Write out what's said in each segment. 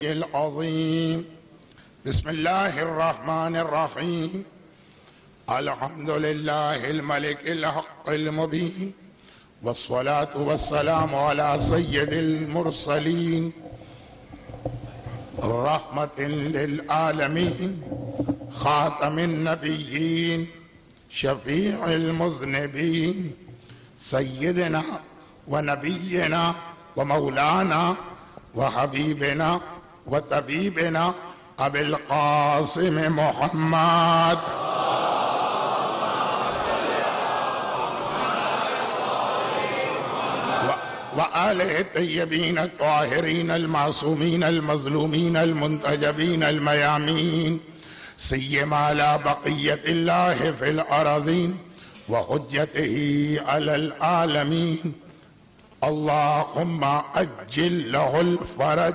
العظيم. بسم الله الرحمن الرحيم. الحمد لله الملك الحق المبين، والصلاة والسلام على سيد المرسلين رحمة للعالمين، خاتم النبيين، شفيع المذنبين، سيدنا ونبينا ومولانا وحبيبنا وطبيبنا أبي القاسم محمد وآله الطيبين الطاهرين المعصومين المظلومين المنتجبين الميامين، سيما على بقية الله في الأراضين وحجته على العالمين. اللهم أجل له الفرج.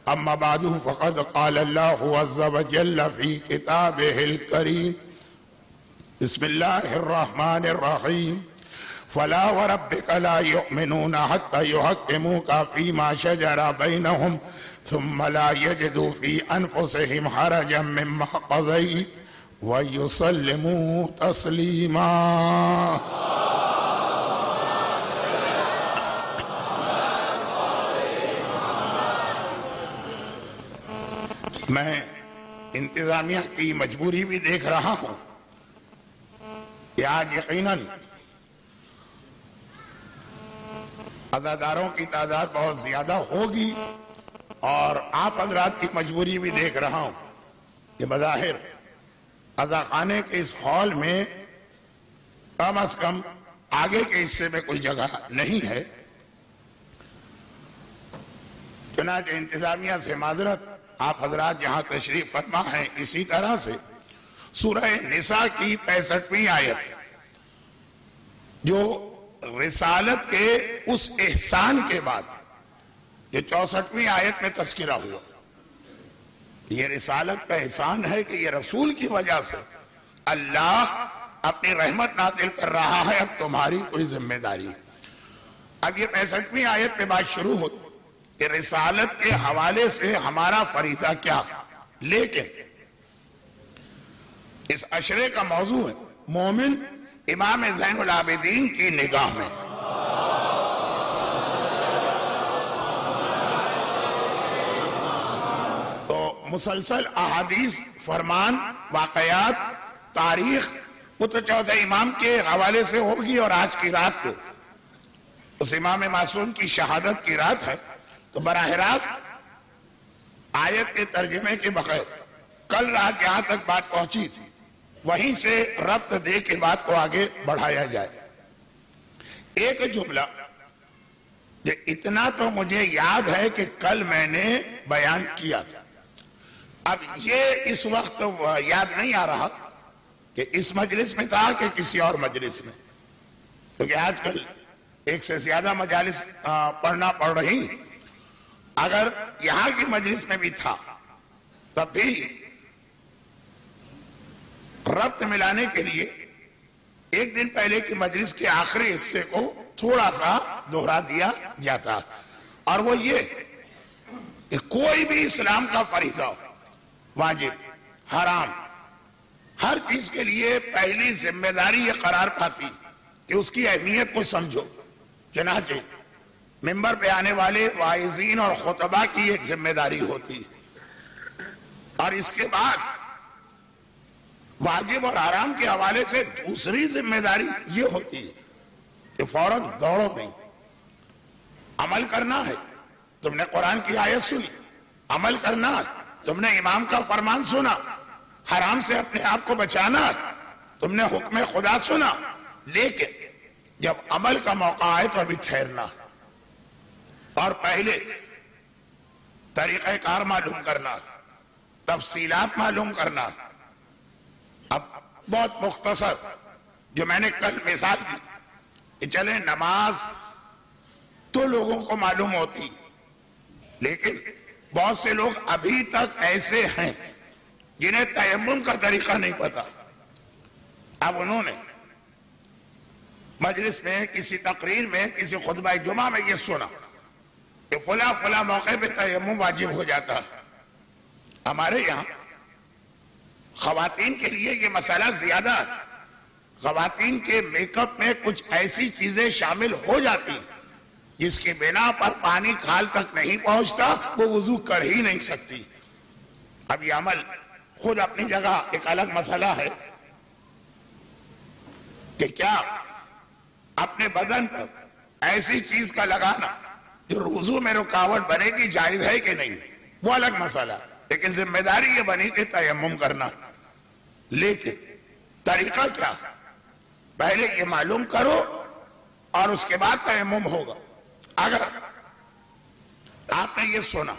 أما بعد، فقد قال الله عز وجل في كتابه الكريم: بسم الله الرحمن الرحيم. فلا وربك لا يؤمنون حتى يحكموك فيما شجر بينهم ثم لا يجدوا في أنفسهم حرجا مما قضيت ويسلموا تسليما. میں انتظامیہ کی مجبوری بھی دیکھ رہا ہوں کہ آج یقیناً عزاداروں کی تعداد بہت زیادہ ہوگی، اور آپ حضرات کی مجبوری بھی دیکھ رہا ہوں کہ بظاہر عزاخانے کے اس ہال میں کم از کم آگے کے حصے میں کوئی جگہ نہیں ہے. چنانچہ انتظامیہ سے معذرت، آپ حضرات جہاں تشریف فرما ہیں، اسی طرح سے سورہ نساء کی 65ویں آیت جو رسالت کے اس احسان کے بعد جو 64ویں آیت میں تذکرہ ہوا، یہ رسالت کا احسان ہے کہ یہ رسول کی وجہ سے اللہ اپنی رحمت نازل کر رہا ہے، اب تمہاری کوئی ذمہ داری. اب یہ 65ویں آیت پہ بات شروع ہوئی کہ رسالت کے حوالے سے ہمارا فریضہ کیا. لیکن اس عشرے کا موضوع ہے مومن امام زین العابدین کی نگاہ میں. تو مسلسل احادیث، فرمان، واقعات، تاریخ چوتھے امام کے حوالے سے ہوگی، اور آج کی رات کو اس امام معصوم کی شہادت کی رات ہے، تو براہ راست آیت کے ترجمے کے بغیر کل رات جہاں تک بات پہنچی تھی وہیں سے ربط دے کے بات کو آگے بڑھایا جائے. ایک جملہ جو اتنا تو مجھے یاد ہے کہ کل میں نے بیان کیا تھا، اب یہ اس وقت یاد نہیں آ رہا کہ اس مجلس میں تھا کہ کسی اور مجلس میں، کیونکہ آج کل ایک سے زیادہ مجالس پڑھنا پڑ رہی. اگر یہاں کی مجلس میں بھی تھا تب بھی ربط ملانے کے لیے ایک دن پہلے کی مجلس کے آخری حصے کو تھوڑا سا دہرا دیا جاتا، اور وہ یہ کہ کوئی بھی اسلام کا فریضہ، واجب، حرام، ہر چیز کے لیے پہلی ذمہ داری یہ قرار پاتی کہ اس کی اہمیت کو سمجھو. چنانچہ ممبر پہ آنے والے واعظین اور خطبہ کی ایک ذمہ داری ہوتی، اور اس کے بعد واجب اور حرام کے حوالے سے دوسری ذمہ داری یہ ہوتی ہے کہ فوراً دوڑو نہیں، عمل کرنا ہے. تم نے قرآن کی آیت سنی، عمل کرنا ہے. تم نے امام کا فرمان سنا، حرام سے اپنے آپ کو بچانا ہے. تم نے حکم خدا سنا، لیکن جب عمل کا موقع آئے تو ابھی ٹھہرنا ہے، اور پہلے طریقہ کار معلوم کرنا، تفصیلات معلوم کرنا. اب بہت مختصر جو میں نے کل مثال دی کہ چلیں نماز تو لوگوں کو معلوم ہوتی، لیکن بہت سے لوگ ابھی تک ایسے ہیں جنہیں تیمم کا طریقہ نہیں پتا. اب انہوں نے مجلس میں، کسی تقریر میں، کسی خطبہ جمعہ میں یہ سنا کہ فلاں فلاں موقع پہ تیمم واجب ہو جاتا. ہمارے یہاں خواتین کے لیے یہ مسئلہ زیادہ ہے. خواتین کے میک اپ میں کچھ ایسی چیزیں شامل ہو جاتی جس کی بنا پر پانی کھال تک نہیں پہنچتا, وہ وضو کر ہی نہیں سکتی. اب یہ عمل خود اپنی جگہ ایک الگ مسئلہ ہے کہ کیا اپنے بدن پر ایسی چیز کا لگانا جو وضو میں رکاوٹ بنے گی جائز ہے کہ نہیں, وہ الگ مسئلہ. لیکن ذمہ داری یہ بنی کہ تیمم کرنا. لیکن طریقہ کیا, پہلے یہ معلوم کرو اور اس کے بعد تیمم ہوگا. اگر آپ نے یہ سنا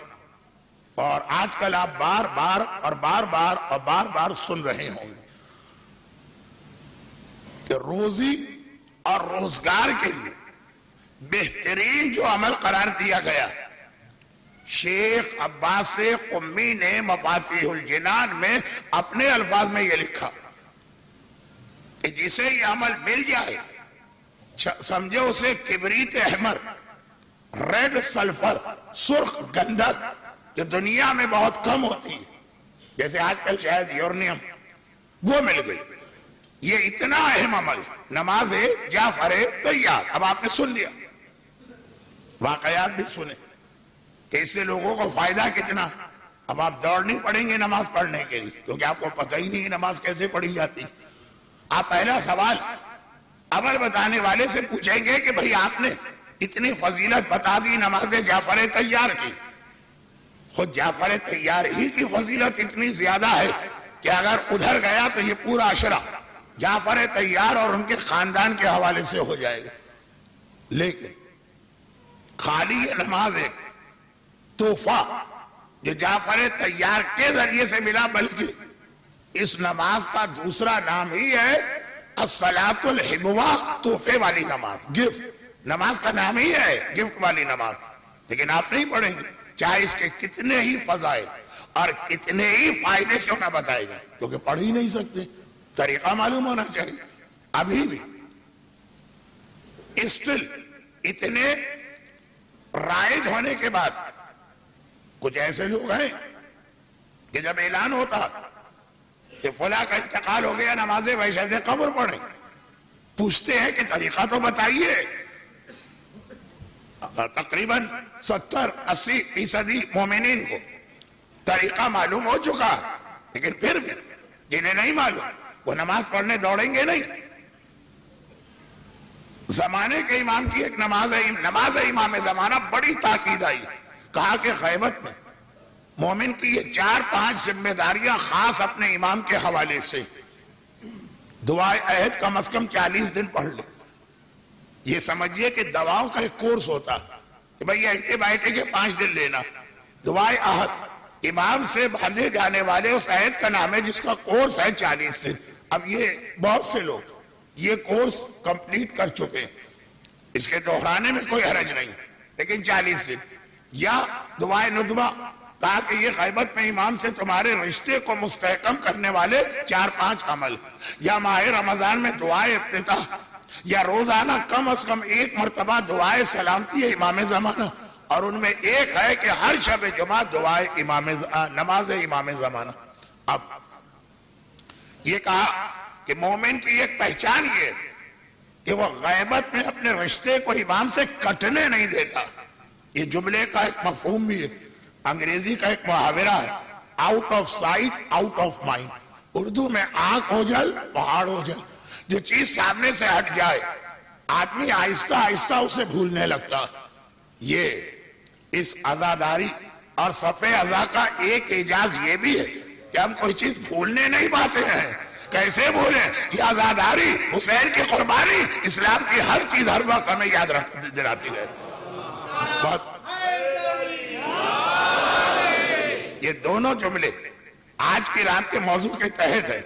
اور آج کل آپ بار بار سن رہے ہوں گے کہ روزی اور روزگار کے لیے بہترین جو عمل قرار دیا گیا, شیخ عباس قمی نے مفاتیح الجنان میں اپنے الفاظ میں یہ لکھا کہ جسے یہ عمل مل جائے سمجھے اسے کبریت احمر, ریڈ سلفر, سرخ گندھک جو دنیا میں بہت کم ہوتی ہے, جیسے آج کل شاید یورنیم, وہ مل گئی. یہ اتنا اہم عمل, نماز جعفر طیار. اب آپ نے سن لیا, واقعات بھی سنے کہ اس سے لوگوں کو فائدہ کتنا. اب آپ دوڑ نہیں پڑیں گے نماز پڑھنے کے لیے کیونکہ آپ کو پتہ ہی نہیں نماز کیسے پڑھی جاتی. آپ پہلا سوال عمل بتانے والے سے پوچھیں گے کہ بھئی آپ نے اتنی فضیلت بتا دی نماز جعفر طیار کی. خود جعفر طیار ہی کی فضیلت اتنی زیادہ ہے کہ اگر ادھر گیا تو یہ پورا عشرہ جعفر طیار اور ان کے خاندان کے حوالے سے ہو جائے گا. لیکن خالی یہ نماز ایک تحفہ جو جعفر طیار کے ذریعے سے ملا, بلکہ اس نماز کا دوسرا نام ہی ہے الصلاۃ الحبوہ, تحفے والی نماز, گفٹ. نماز کا نام ہی ہے گفٹ والی نماز. لیکن آپ نہیں پڑھیں گے چاہے اس کے کتنے ہی فضائل اور کتنے ہی فائدے کیوں نہ بتائے جائیں, کیونکہ پڑھ ہی نہیں سکتے. طریقہ معلوم ہونا چاہیے. ابھی بھی اسٹل اتنے رائج ہونے کے بعد کچھ ایسے لوگ ہیں کہ جب اعلان ہوتا کہ فلاں کا انتقال ہو گیا نماز وحشت قبر پڑھیں, پوچھتے ہیں کہ طریقہ تو بتائیے. تقریباً 70-80% مومنین کو طریقہ معلوم ہو چکا, لیکن پھر بھی جنہیں نہیں معلوم وہ نماز پڑھنے دوڑیں گے نہیں. زمانے کے امام کی ایک نماز ہے امام زمانہ, بڑی تاکید آئی. کہا کہ غیبت میں مومن کی یہ 4-5 ذمہ داریاں خاص اپنے امام کے حوالے سے. دعائے عہد کم از کم 40 دن پڑھ لے. یہ سمجھئے کہ دواؤں کا ایک کورس ہوتا کہ بھئی اینٹی بائیوٹک 5 دن لینا. دعائے عہد امام سے باندھے جانے والے اس عہد کا نام ہے جس کا کورس ہے 40 دن. اب یہ بہت سے لوگ یہ کورس کمپلیٹ کر چکے, اس کے دہرانے میں کوئی حرج نہیں, لیکن 40 دن. یا دعائے ندبہ, تاکہ یہ غیبت میں امام سے تمہارے رشتے کو مستحکم کرنے والے 4-5 عمل. یا ماہ رمضان میں دعائے افتتاح, یا روزانہ کم از کم 1 مرتبہ دعائے سلامتی ہے امام زمانہ, اور ان میں ایک ہے کہ ہر شب جمعہ دعائے نماز امام زمانہ. اب یہ کہا کہ مومن کی ایک پہچان یہ کہ وہ غیبت میں اپنے رشتے کو امام سے کٹنے نہیں دیتا. یہ جملے کا ایک مفہوم بھی ہے, انگریزی کا ایک محاورہ ہے, out of sight out of mind. Urdu میں آنکھ اوجھل پہاڑ اوجھل. جو چیز سامنے سے ہٹ جائے آدمی آہستہ آہستہ اسے بھولنے لگتا. یہ اس عزاداری اور صفِ عزا کا ایک اعجاز یہ بھی ہے کہ ہم کوئی چیز بھولنے نہیں پاتے ہیں. کیسے بھولیں؟ یہ عزاداری, حسین کی قربانی, اسلام کی ہر چیز ہر وقت ہمیں یاد دلاتی رہے. یہ دونوں جملے آج کی رات کے موضوع کے تحت ہے,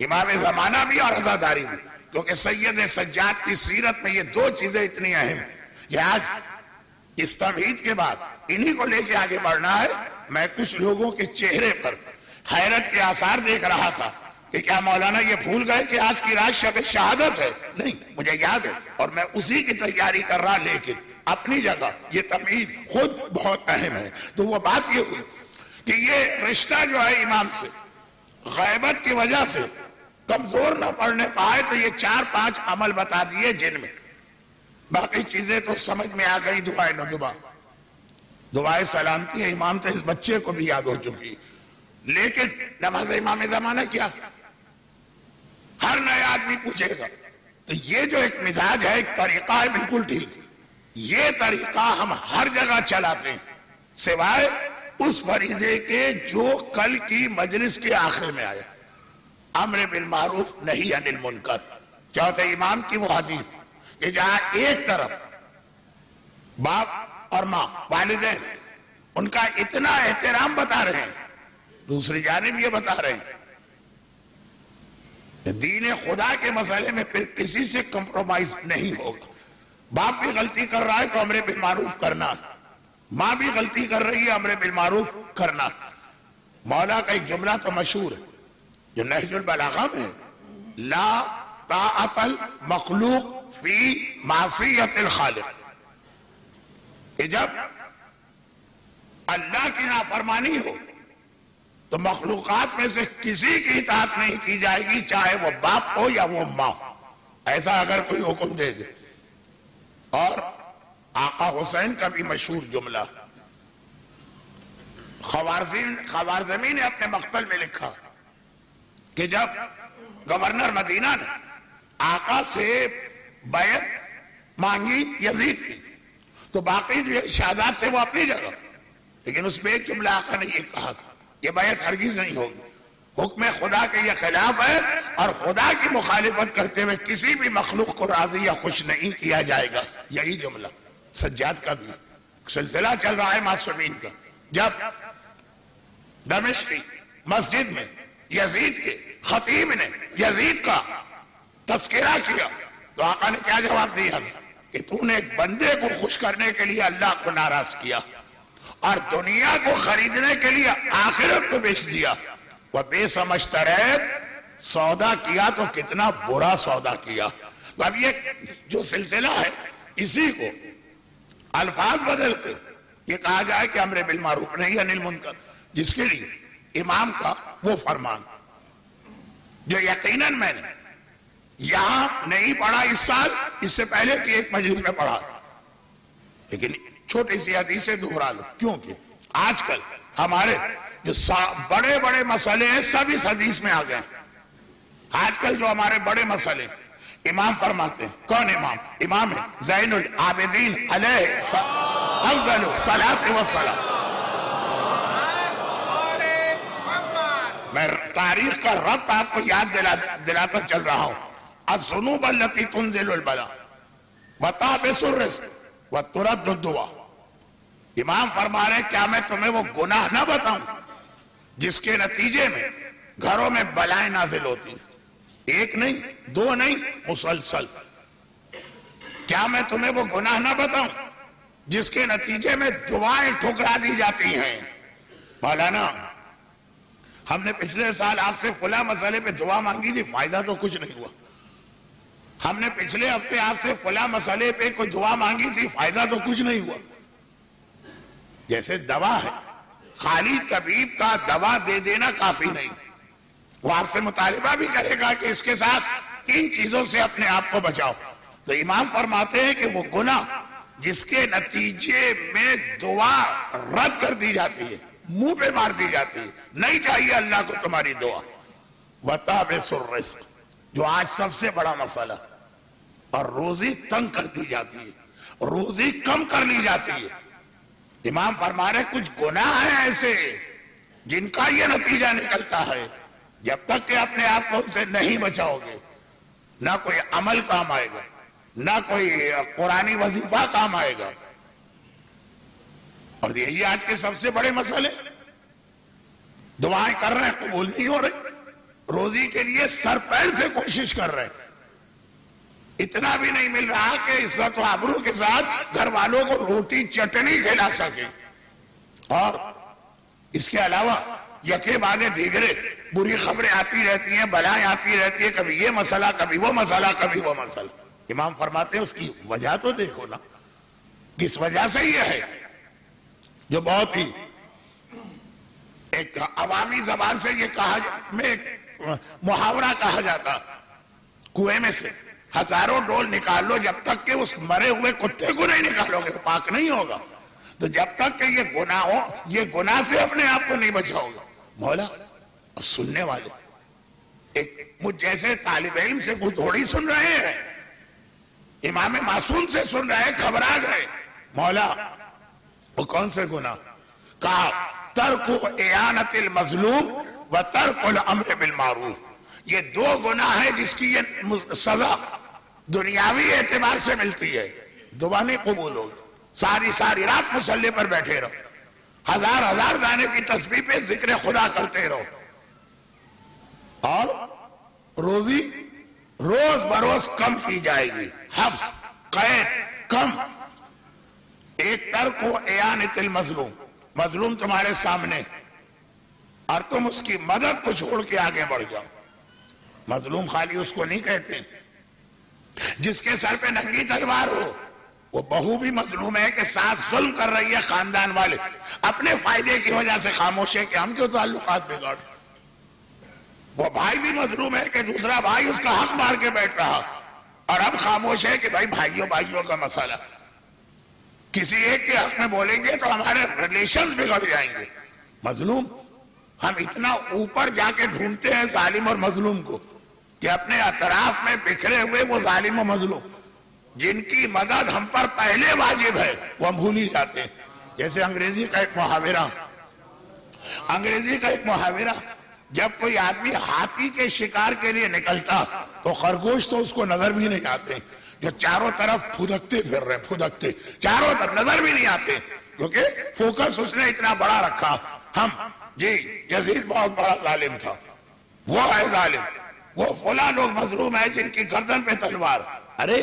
امام زمانہ بھی اور عزاداری بھی, کیونکہ سید سجاد کی سیرت میں یہ 2 چیزیں اتنی اہم ہیں کہ آج اس تمہید کے بعد انہی کو لے کے آگے بڑھنا ہے. میں کچھ لوگوں کے چہرے پر حیرت کے آثار دیکھ رہا تھا کہ کیا مولانا یہ بھول گئے کہ آج کی رات شب شہادت ہے. نہیں, مجھے یاد ہے اور میں اسی کی تیاری کر رہا, لیکن اپنی جگہ یہ تمہید خود بہت اہم ہے. تو وہ بات یہ ہوئی کہ یہ رشتہ جو ہے امام سے غیبت کی وجہ سے کمزور نہ پڑنے پائے، تو یہ 4-5 عمل بتا دیے جن میں باقی چیزیں تو سمجھ میں آ گئی. دعائے ندبہ، دعائے سلامتی ہے امام سے اس بچے کو بھی یاد ہو چکی، لیکن نماز امام زمانہ کیا ہر نئے آدمی پوچھے گا. تو یہ جو ایک مزاج ہے، ایک طریقہ ہے بالکل ٹھیک، یہ طریقہ ہم ہر جگہ چلاتے ہیں سوائے اس فریضے کے جو کل کی مجلس کے آخر میں آیا، امر بالمعروف نہی عن المنکر. چوتھے امام کی وہ حدیث کہ جہاں ایک طرف باپ اور ماں والدین ان کا اتنا احترام بتا رہے ہیں، دوسری جانب یہ بتا رہے ہیں دین خدا کے مسئلے میں پھر کسی سے کمپرومائز نہیں ہوگا. باپ بھی غلطی کر رہا ہے تو امر بالمعروف کرنا، ماں بھی غلطی کر رہی ہے امر بالمعروف کرنا. مولا کا ایک جملہ تو مشہور ہے جو نہج البلاغہ میں لا طاعت المخلوق فی معصیت الخالق، کہ جب اللہ کی نافرمانی ہو تو مخلوقات میں سے کسی کی اطاعت نہیں کی جائے گی، چاہے وہ باپ ہو یا وہ ماں ہو، ایسا اگر کوئی حکم دے دے. اور آقا حسین کا بھی مشہور جملہ خوارزمی نے اپنے مقتل میں لکھا کہ جب گورنر مدینہ نے آقا سے بیعت مانگی یزید کی تو باقی جو ارشادات تھے وہ اپنی جگہ، لیکن اس میں ایک جملہ آقا نے یہ کہا تھا یہ بیعت ہرگز نہیں ہوگی، حکم خدا کے یہ خلاف ہے اور خدا کی مخالفت کرتے ہوئے کسی بھی مخلوق کو راضی یا خوش نہیں کیا جائے گا. یہی جملہ سجاد کا بھی سلسلہ چل رہا ہے معصومین کا. جب دمشق کی مسجد میں یزید کے خطیب نے یزید کا تذکرہ کیا تو آقا نے کیا جواب دیا کہ تو نے ایک بندے کو خوش کرنے کے لیے اللہ کو ناراض کیا اور دنیا کو خریدنے کے لیے آخرت کو بیچ دیا. وہ بے سمجھتا رہے سودا کیا تو کتنا برا سودا کیا. تو اب یہ جو سلسلہ ہے اسی کو الفاظ بدل کے یہ کہا جائے کہ امر بالمعروف نہی عن المنکر، جس کے لیے امام کا وہ فرمان جو یقیناً میں نے یہاں نہیں پڑھا اس سال، اس سے پہلے کی ایک مجلس میں پڑھا، لیکن چھوٹی سی حدیث سے دہرا لو کیونکہ آج کل ہمارے جو بڑے بڑے مسئلے ہیں سب اس حدیث میں آ گئے ہیں. آج کل جو ہمارے بڑے مسئلے امام فرماتے ہیں، کون امام؟ امام ہے زین العابدین علیہ افضل الصلاۃ والسلام. میں تاریخ کا ربط آپ کو یاد دلاتا چل رہا ہوں. الذنوب التي تنزل البلاء وتعبس الرزق وترد الدعاء. امام فرما رہے ہیں کیا میں تمہیں وہ گناہ نہ بتاؤں جس کے نتیجے میں گھروں میں بلائیں نازل ہوتی ہیں، ایک نہیں دو نہیں مسلسل. کیا میں تمہیں وہ گناہ نہ بتاؤں جس کے نتیجے میں دعائیں ٹھکرا دی جاتی ہیں؟ مولانا ہم نے پچھلے سال آپ سے فلاں مسئلے پہ دعا مانگی تھی، فائدہ تو کچھ نہیں ہوا. ہم نے پچھلے ہفتے آپ سے فلاں مسئلے پہ کوئی دعا مانگی تھی، فائدہ تو کچھ نہیں ہوا. جیسے دوا ہے، خالی طبیب کا دوا دے دینا کافی نہیں، وہ آپ سے مطالبہ بھی کرے گا کہ اس کے ساتھ ان چیزوں سے اپنے آپ کو بچاؤ. تو امام فرماتے ہیں کہ وہ گناہ جس کے نتیجے میں دعا رد کر دی جاتی ہے، منہ پہ مار دی جاتی ہے، نہیں چاہیے اللہ کو تمہاری دعا. وتعبس الرزق، جو آج سب سے بڑا مسئلہ، اور روزی تنگ کر دی جاتی ہے، روزی کم کر لی جاتی ہے. امام فرما رہے کچھ گناہ ہیں ایسے جن کا یہ نتیجہ نکلتا ہے، جب تک کہ اپنے آپ کو ان سے نہیں بچاؤ گے نہ کوئی عمل کام آئے گا، نہ کوئی قرآنی وظیفہ کام آئے گا. اور یہی آج کے سب سے بڑے مسئلے، دعائیں کر رہے ہیں قبول نہیں ہو رہے، روزی کے لیے سر پیر سے کوشش کر رہے ہیں، اتنا بھی نہیں مل رہا کہ عزت و آبرو کے ساتھ گھر والوں کو روٹی چٹنی کھلا سکے. اور اس کے علاوہ یکے بعد دیگرے بری خبریں آتی رہتی ہیں، بلائیں آتی رہتی ہیں، کبھی یہ مسئلہ کبھی وہ مسئلہ کبھی وہ مسئلہ. امام فرماتے ہیں اس کی وجہ تو دیکھو نا. کس وجہ سے یہ ہے جو بہت ہی ایک عوامی زبان سے یہ محاورہ کہا جاتا، کنویں میں سے ہزاروں ڈول نکال لو، جب تک کہ اس مرے ہوئے کتے کو نہیں نکالو گے پاک نہیں ہوگا. تو جب تک کہ یہ گناہ ہو، یہ گناہ سے اپنے آپ کو نہیں بچاؤ گے. مولا اور سننے والے ایک مجھ جیسے طالب علم سے کوئی تھوڑی سن رہے ہیں، امام معصوم سے سن رہے ہیں، گھبرا گئے. مولا وہ کون سے گناہ؟ کہا ترک اعانت المظلوم و ترک الامر بالمعروف. یہ دو گناہ ہیں جس کی یہ سزا دنیاوی اعتبار سے ملتی ہے، دعا نہیں قبول ہوگی. ساری رات مصلی پر بیٹھے رہو، ہزار دانے کی تسبیح پہ ذکر خدا کرتے رہو، اور روزی روز بروز کم کی جائے گی، حبس قید کم. ایک ترک اعانت المظلوم، مظلوم تمہارے سامنے اور تم اس کی مدد کو چھوڑ کے آگے بڑھ جاؤ. مظلوم خالی اس کو نہیں کہتے جس کے سر پہ ننگی تلوار ہو، وہ بہو بھی مظلوم ہے کہ ساتھ ظلم کر رہی ہے، خاندان والے اپنے فائدے کی وجہ سے خاموش ہے کہ ہم کیوں تعلقات بگاڑ. وہ بھائی بھی مظلوم ہے کہ دوسرا بھائی اس کا حق مار کے بیٹھ رہا اور اب خاموش ہے کہ بھائی بھائیوں کا مسئلہ، کسی ایک کے حق میں بولیں گے تو ہمارے ریلیشنز بگڑ جائیں گے. مظلوم ہم اتنا اوپر جا کے ڈھونڈتے ہیں ظالم اور مظلوم کو کہ اپنے اطراف میں بکھرے ہوئے وہ ظالم و مظلوم جن کی مدد ہم پر پہلے واجب ہے وہ ہم بھول ہی جاتے ہیں. جیسے انگریزی کا ایک محاورہ جب کوئی آدمی ہاتھی کے شکار کے لیے نکلتا تو خرگوش تو اس کو نظر بھی نہیں آتے، جو چاروں طرف پھدکتے پھر رہے، پھدکتے چاروں طرف نظر بھی نہیں آتے، کیونکہ فوکس اس نے اتنا بڑا رکھا. ہم یزید بہت بڑا ظالم تھا، وہ ہے ظالم، وہ فلاں لوگ مظلوم ہے جن کی گردن پہ تلوار. ارے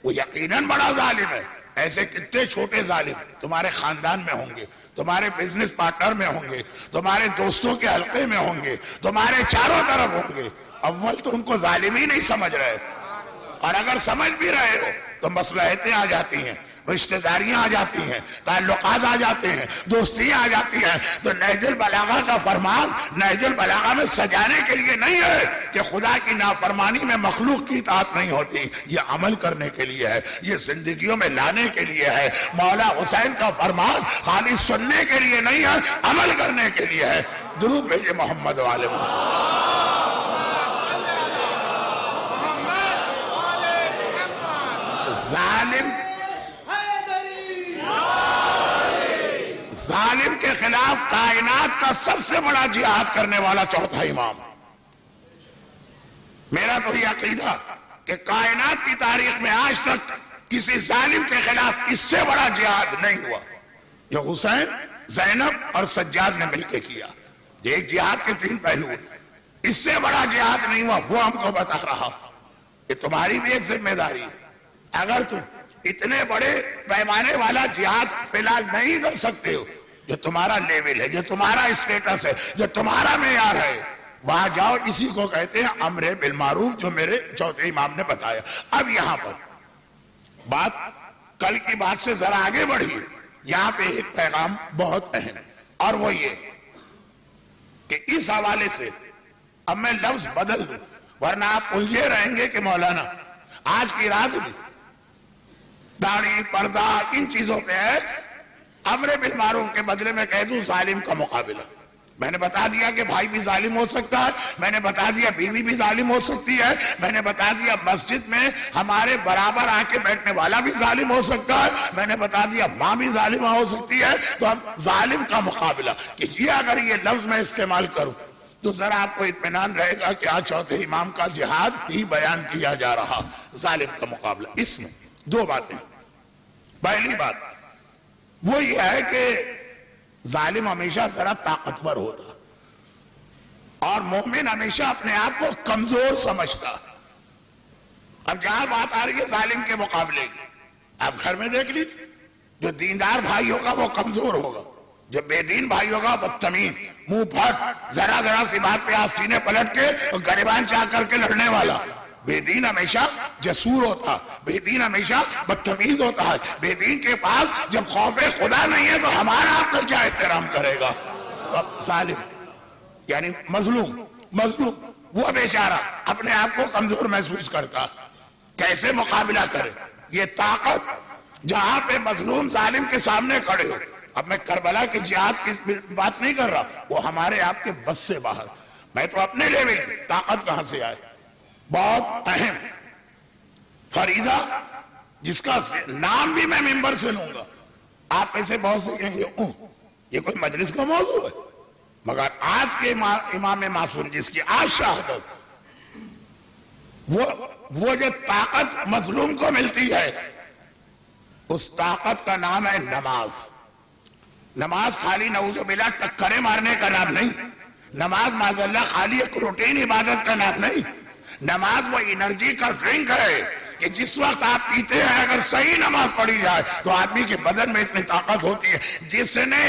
وہ یقیناً بڑا ظالم ہے. ایسے کتنے چھوٹے ظالم تمہارے خاندان میں ہوں گے، تمہارے بزنس پارٹنر میں ہوں گے، تمہارے دوستوں کے حلقے میں ہوں گے، تمہارے چاروں طرف ہوں گے. اول تو ان کو ظالم ہی نہیں سمجھ رہے، اور اگر سمجھ بھی رہے ہو تو مصلحتیں آ جاتی ہیں، رشتہ داریاں آ جاتی ہیں، تعلقات آ جاتے ہیں، دوستیاں آ جاتی ہیں. تو نہج البلاغہ کا فرمان نہج البلاغہ میں سجانے کے لیے نہیں ہے کہ خدا کی نافرمانی میں مخلوق کی اطاعت نہیں ہوتی، یہ عمل کرنے کے لیے ہے، یہ زندگیوں میں لانے کے لیے ہے. مولا حسین کا فرمان خالی سننے کے لیے نہیں ہے، عمل کرنے کے لیے ہے. درود بھیجے محمد والے محمد. ظالم کے خلاف کائنات کا سب سے بڑا جہاد کرنے والا چوتھا امام. میرا تو یہ عقیدہ کہ کائنات کی تاریخ میں آج تک کسی ظالم کے خلاف اس سے بڑا جہاد نہیں ہوا جو حسین، زینب اور سجاد نے مل کے کیا. ایک جہاد کے 3 پہلو، اس سے بڑا جہاد نہیں ہوا. وہ ہم کو بتا رہا کہ تمہاری بھی ایک ذمہ داری ہے. اگر تم اتنے بڑے پیمانے والا جہاد فی الحال نہیں کر سکتے ہو، جو تمہارا لیول ہے، جو تمہارا اسٹیٹس ہے، جو تمہارا معیار ہے، وہاں جاؤ. اسی کو کہتے ہیں امر بالمعروف جو میرے چوتھے امام نے بتایا. اب یہاں پر بات کل کی بات سے ذرا آگے بڑھی. یہاں پہ ایک پیغام بہت اہم، اور وہ یہ کہ اس حوالے سے اب میں لفظ بدل دوں، ورنہ آپ الجھے رہیں گے کہ مولانا آج کی رات بھی داڑھی پردہ ان چیزوں پہ ہے، امر بالمعروف کے بدلے میں کہہ دوں ظالم کا مقابلہ. میں نے بتا دیا کہ بھائی بھی ظالم ہو سکتا ہے، میں نے بتا دیا بیوی بھی ظالم ہو سکتی ہے، میں نے بتا دیا مسجد میں ہمارے برابر آ کے بیٹھنے والا بھی ظالم ہو سکتا ہے، میں نے بتا دیا ماں بھی ظالمہ ہو سکتی ہے. تو اب ظالم کا مقابلہ کہ یہ اگر یہ لفظ میں استعمال کروں تو ذرا آپ کو اطمینان رہے گا کہ آج چوتھے امام کا جہاد ہی بیان کیا جا رہا. ظالم کا مقابلہ، اس میں 2 باتیں. پہلی بات وہ یہ ہے کہ ظالم ہمیشہ ذرا طاقتور ہوتا اور مومن ہمیشہ اپنے آپ کو کمزور سمجھتا. اب جہاں بات آ رہی ہے ظالم کے مقابلے کی، آپ گھر میں دیکھ لیجیے، جو دیندار بھائی ہوگا وہ کمزور ہوگا، جو بے دین بھائی ہوگا بدتمیز، منہ پھٹ، ذرا سی بات پہ سینے پلٹ کے گریبان چاہ کر کے لڑنے والا. بے دین ہمیشہ جسور ہوتا ہے، بے دین ہمیشہ بدتمیز ہوتا ہے، بے دین کے پاس جب خوف خدا نہیں ہے تو ہمارا آپ کا کیا احترام کرے گا؟ ظالم یعنی مظلوم وہ بیچارہ اپنے آپ کو کمزور محسوس کرتا، کیسے مقابلہ کرے؟ یہ طاقت جہاں پہ مظلوم ظالم کے سامنے کھڑے ہو. اب میں کربلا کی جہاد کی بات نہیں کر رہا، وہ ہمارے آپ کے بس سے باہر. میں تو اپنے لیول کی طاقت کہاں سے آئے؟ بہت اہم فریضہ جس کا نام بھی میں ممبر سے لوں گا. آپ میں سے بہت سے کہیں گے یہ کوئی مجلس کا موضوع ہے، مگر آج کے امام معصوم جس کی آج شہادت، وہ جو طاقت مظلوم کو ملتی ہے اس طاقت کا نام ہے نماز. نماز خالی نعوذ باللہ ٹکرے مارنے کا نام نہیں، نماز معاذ اللہ خالی ایک روٹین عبادت کا نام نہیں. نماز وہ انرجی کا ڈرنک ہے کہ جس وقت آپ پیتے ہیں اگر صحیح نماز پڑھی جائے تو آدمی کے بدن میں اتنی طاقت ہوتی ہے. جس نے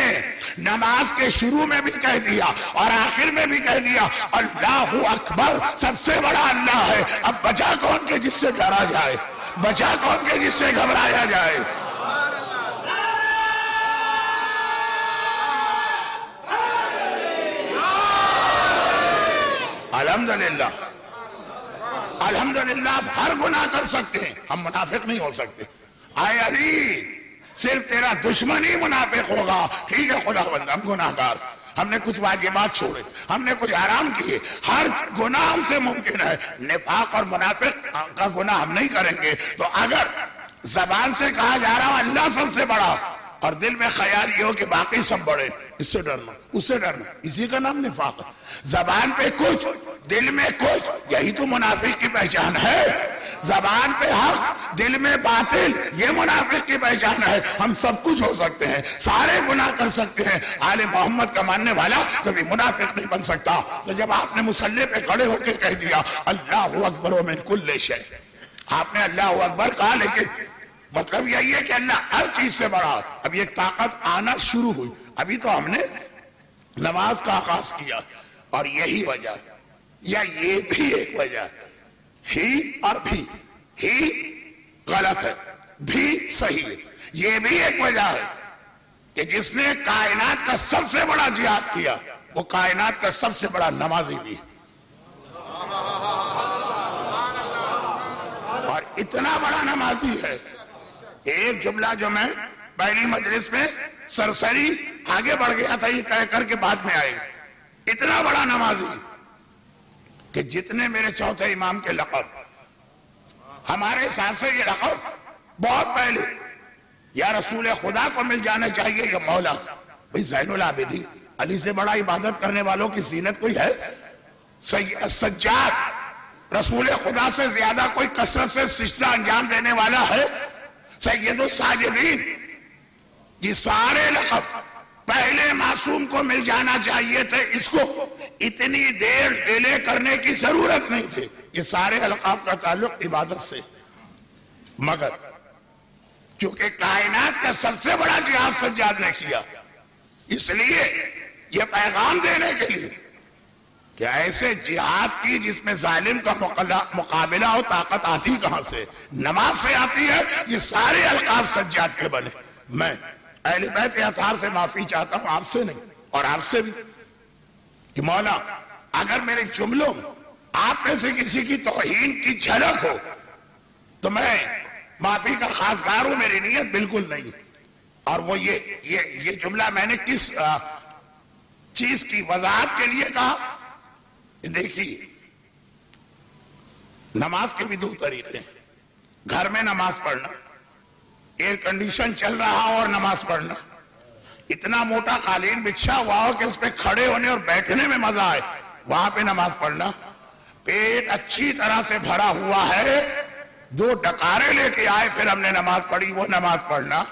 نماز کے شروع میں بھی کہہ دیا اور آخر میں بھی کہہ دیا اللہ اکبر، سب سے بڑا اللہ ہے، اب بچا کون کے جس سے ڈرا جائے، بچا کون کے جس سے گھبرایا جائے. الحمدللہ الحمدللہ آپ ہر گناہ کر سکتے ہیں، ہم منافق نہیں ہو سکتے. آئے علی صرف تیرا دشمن ہی منافق ہوگا. ٹھیک ہے خدا بند، ہم گناہ گار، ہم نے کچھ واجبات چھوڑے، ہم نے کچھ حرام کیے، ہر گناہ ہم سے ممکن ہے. نفاق اور منافق کا گناہ ہم نہیں کریں گے. تو اگر زبان سے کہا جا رہا ہوں اللہ سب سے بڑا اور دل میں خیال یہ ہو کہ باقی سب بڑے، اس سے ڈرنا اس سے ڈرنا، اسی کا نام نفاق ہے. زبان پہ کچھ دل میں کچھ، یہی تو منافق کی پہچان ہے. زبان پہ حق دل میں باطل، یہ منافق کی پہچان ہے. ہم سب کچھ ہو سکتے ہیں، سارے گناہ کر سکتے ہیں. آل محمد کا ماننے والا کبھی منافق نہیں بن سکتا. تو جب آپ نے مصلی پہ کھڑے ہو کے کہہ دیا اللہ اکبر من کل شیء، آپ نے اللہ اکبر کہا، لیکن مطلب یہی ہے کہ اللہ ہر چیز سے بڑا. اب یہ طاقت آنا شروع ہوئی. ابھی تو ہم نے نماز کا آغاز کیا، اور یہی وجہ یا یہ بھی ایک وجہ، ہی اور بھی، ہی غلط ہے بھی صحیح ہے. یہ بھی ایک وجہ ہے کہ جس نے کائنات کا سب سے بڑا جہاد کیا وہ کائنات کا سب سے بڑا نمازی بھی ہے. اور اتنا بڑا نمازی ہے، ایک جملہ جو میں پہلی مجلس میں سرسری آگے بڑھ گیا تھا یہ کہہ کر کے بعد میں آئے گا. اتنا بڑا نمازی کہ جتنے میرے چوتھے امام کے لقب، ہمارے حساب سے یہ لقب بہت پہلے یا رسول خدا کو مل جانا چاہیے یا مولا. بھئی زین العابدین، علی سے بڑا عبادت کرنے والوں کی زینت کوئی ہے؟ سجاد، رسول خدا سے زیادہ کوئی کثرت سے سجدہ انجام دینے والا ہے؟ سید الساجدین. یہ سارے لقب پہلے معصوم کو مل جانا چاہیے تھے. اس کو اتنی دیر ڈیلے کرنے کی ضرورت نہیں تھی. یہ سارے القاب کا تعلق عبادت سے، مگر چونکہ کائنات کا سب سے بڑا جہاد سجاد نے کیا، اس لیے یہ پیغام دینے کے لیے کہ ایسے جہاد کی جس میں ظالم کا مقابلہ ہو، طاقت آتی کہاں سے؟ نماز سے آتی ہے. یہ سارے القاب سجاد کے بنے. میں اہل بیت اطہار سے معافی چاہتا ہوں، آپ سے نہیں اور آپ سے بھی، کہ مولا اگر میرے جملوں آپ میں سے کسی کی توہین کی جھلک ہو تو میں معافی کا خواستگار ہوں. میری نیت بالکل نہیں. اور وہ یہ جملہ میں نے کس چیز کی وضاحت کے لیے کہا؟ دیکھیے، نماز کے بھی دو طریقے ہیں. گھر میں نماز پڑھنا، ایئر کنڈیشن چل رہا اور نماز پڑھنا، اتنا موٹا قالین بچھا ہوا ہو کہ اس پہ کھڑے ہونے اور بیٹھنے میں مزہ آئے، وہاں پہ نماز پڑھنا. پیٹ اچھی طرح سے بھرا ہوا ہے، 2 ڈکارے لے کے آئے پھر ہم نے نماز پڑھی، وہ نماز پڑھنا.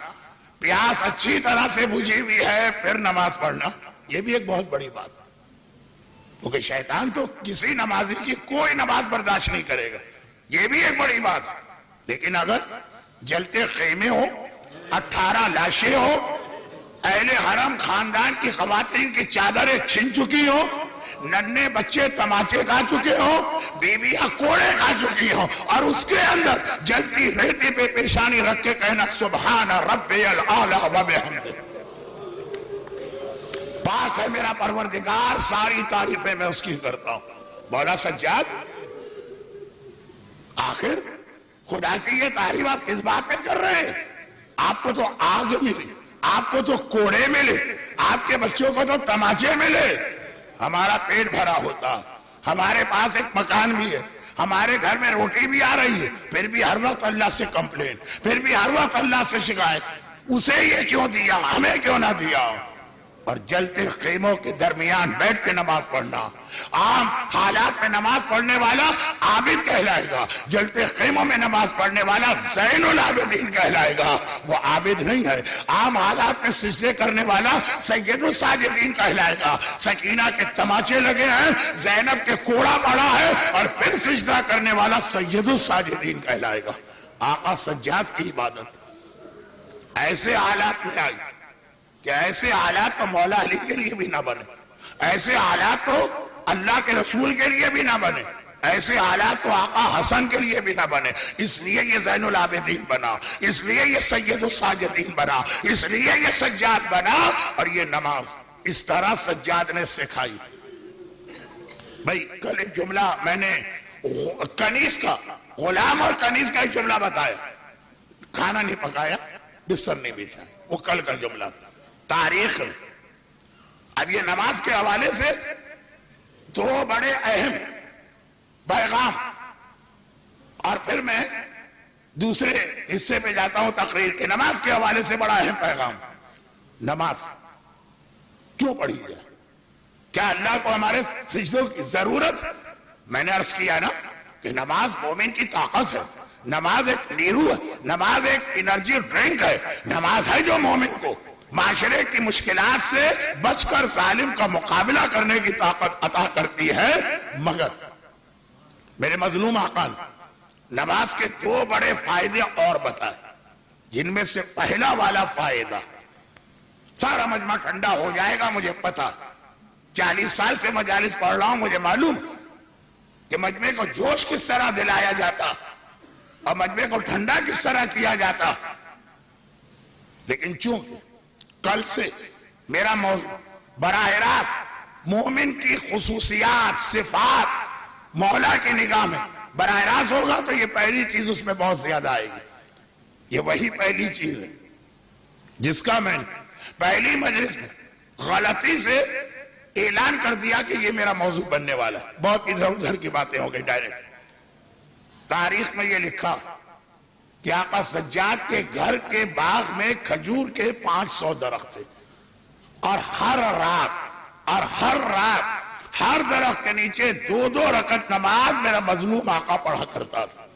پیاس اچھی طرح سے بجھی ہوئی ہے پھر نماز پڑھنا. یہ بھی ایک بہت بڑی بات، کیونکہ شیطان تو کسی نمازی کی کوئی نماز برداشت نہیں کرے گا. یہ بھی ایک بڑی بات. لیکن اگر جلتے خیمے ہو، 18 لاشیں ہو، اہل حرم خاندان کی خواتین کی چادریں چھن چکی ہو، ننھے بچے تماچے کھا چکے ہوں، بیویاں کوڑے کھا چکی ہوں، اور اس کے اندر جلتی ریتی پہ پیشانی رکھ کے کہنا سبحان ربی العالی و بحمدہ، پاک ہے میرا پروردگار، ساری تعریفیں میں اس کی کرتا ہوں۔ مولا سجاد، آخر خدا کی یہ تعریف آپ کس بات پہ کر رہے ہیں؟ آپ کو تو آگ ملی، آپ کو تو کوڑے ملے، آپ کے بچوں کو تو تماچے ملے، ہمارا پیٹ بھرا ہوتا، ہمارے پاس ایک مکان بھی ہے، ہمارے گھر میں روٹی بھی آ رہی ہے، پھر بھی ہر وقت اللہ سے کمپلین، پھر بھی ہر وقت اللہ سے شکایت، اسے یہ کیوں دیا، ہمیں کیوں نہ دیا؟ اور جلتے خیموں کے درمیان بیٹھ کے نماز پڑھنا، عام حالات میں نماز پڑھنے والا عابد کہلائے گا، جلتے خیموں میں نماز پڑھنے والا زین العابدین کہلائے گا، وہ عابد نہیں ہے۔ عام حالات میں سجدے کرنے والا سید الساجدین کہلائے گا، سکینہ کے تماچے لگے ہیں، زینب کے کوڑا پڑا ہے، اور پھر سجدہ کرنے والا سید الساجدین کہلائے گا۔ آقا سجاد کی عبادت ایسے حالات میں آئی کہ ایسے حالات تو مولا علی کے لیے بھی نہ بنے، ایسے حالات تو اللہ کے رسول کے لیے بھی نہ بنے، ایسے حالات تو آقا حسن کے لیے بھی نہ بنے، اس لیے یہ زین العابدین بنا، اس لیے یہ سید الساجدین بنا، اس لیے یہ سجاد بنا، اور یہ نماز اس طرح سجاد نے سکھائی۔ بھئی کل ایک جملہ میں نے کنیز کا، غلام اور کنیز کا ایک جملہ بتایا، کھانا نہیں پکایا، بستر نہیں بچھایا، وہ کل کا جملہ تھا، تاریخ۔ اب یہ نماز کے حوالے سے دو بڑے اہم پیغام، اور پھر میں دوسرے حصے پہ جاتا ہوں تقریر کے۔ نماز کے حوالے سے بڑا اہم پیغام، نماز کیوں پڑھی جائے؟ کیا اللہ کو ہمارے سجدوں کی ضرورت؟ میں نے عرض کیا نا کہ نماز مومن کی طاقت ہے، نماز ایک نیرو ہے، نماز ایک انرجی ڈرنک ہے، نماز ہے جو مومن کو معاشرے کی مشکلات سے بچ کر ظالم کا مقابلہ کرنے کی طاقت عطا کرتی ہے۔ مگر میرے مظلوم آقا نے نماز کے دو بڑے فائدے اور بتائے، جن میں سے پہلا والا فائدہ، سارا مجمع ٹھنڈا ہو جائے گا مجھے پتا، 40 سال سے مجالس پڑھ رہا ہوں، مجھے معلوم کہ مجمع کو جوش کس طرح دلایا جاتا اور مجمع کو ٹھنڈا کس طرح کیا جاتا، لیکن چونکہ کل سے میرا موضوع براہ راست مومن کی خصوصیات، صفات مولا کی نگاہ میں براہ راست ہوگا، تو یہ پہلی چیز اس میں بہت زیادہ آئے گی۔ یہ وہی پہلی چیز ہے جس کا میں نے پہلی مجلس میں غلطی سے اعلان کر دیا کہ یہ میرا موضوع بننے والا ہے، بہت ادھر ادھر کی باتیں ہو گئی ڈائریکٹ۔ تاریخ میں یہ لکھا کہ آقا سجاد کے گھر کے باغ میں کھجور کے 500 درخت تھے، اور ہر رات ہر درخت کے نیچے 2 رکعت نماز میرا مظلوم آقا پڑھا کرتا تھا۔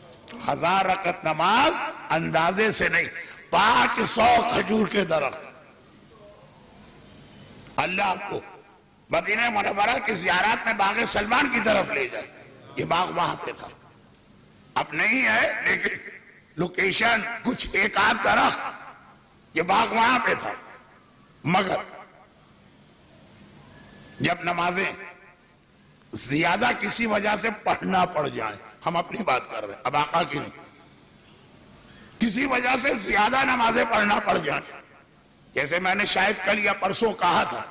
1000 رکعت نماز اندازے سے نہیں، 500 کھجور کے درخت۔ اللہ آپ کو مدینہ منورہ کی زیارات میں باغ سلمان کی طرف لے جائے، یہ باغ وہاں پہ تھا، اب نہیں ہے لیکن لوکیشن کچھ ایک آدھ درخت، یہ باغ وہاں پہ تھا۔ مگر جب نمازیں زیادہ کسی وجہ سے پڑھنا پڑ جائیں، ہم اپنی بات کر رہے ہیں اب آقا کی نہیں، کسی وجہ سے زیادہ نمازیں پڑھنا پڑ جائیں، جیسے میں نے شاید کل یا پرسوں کہا تھا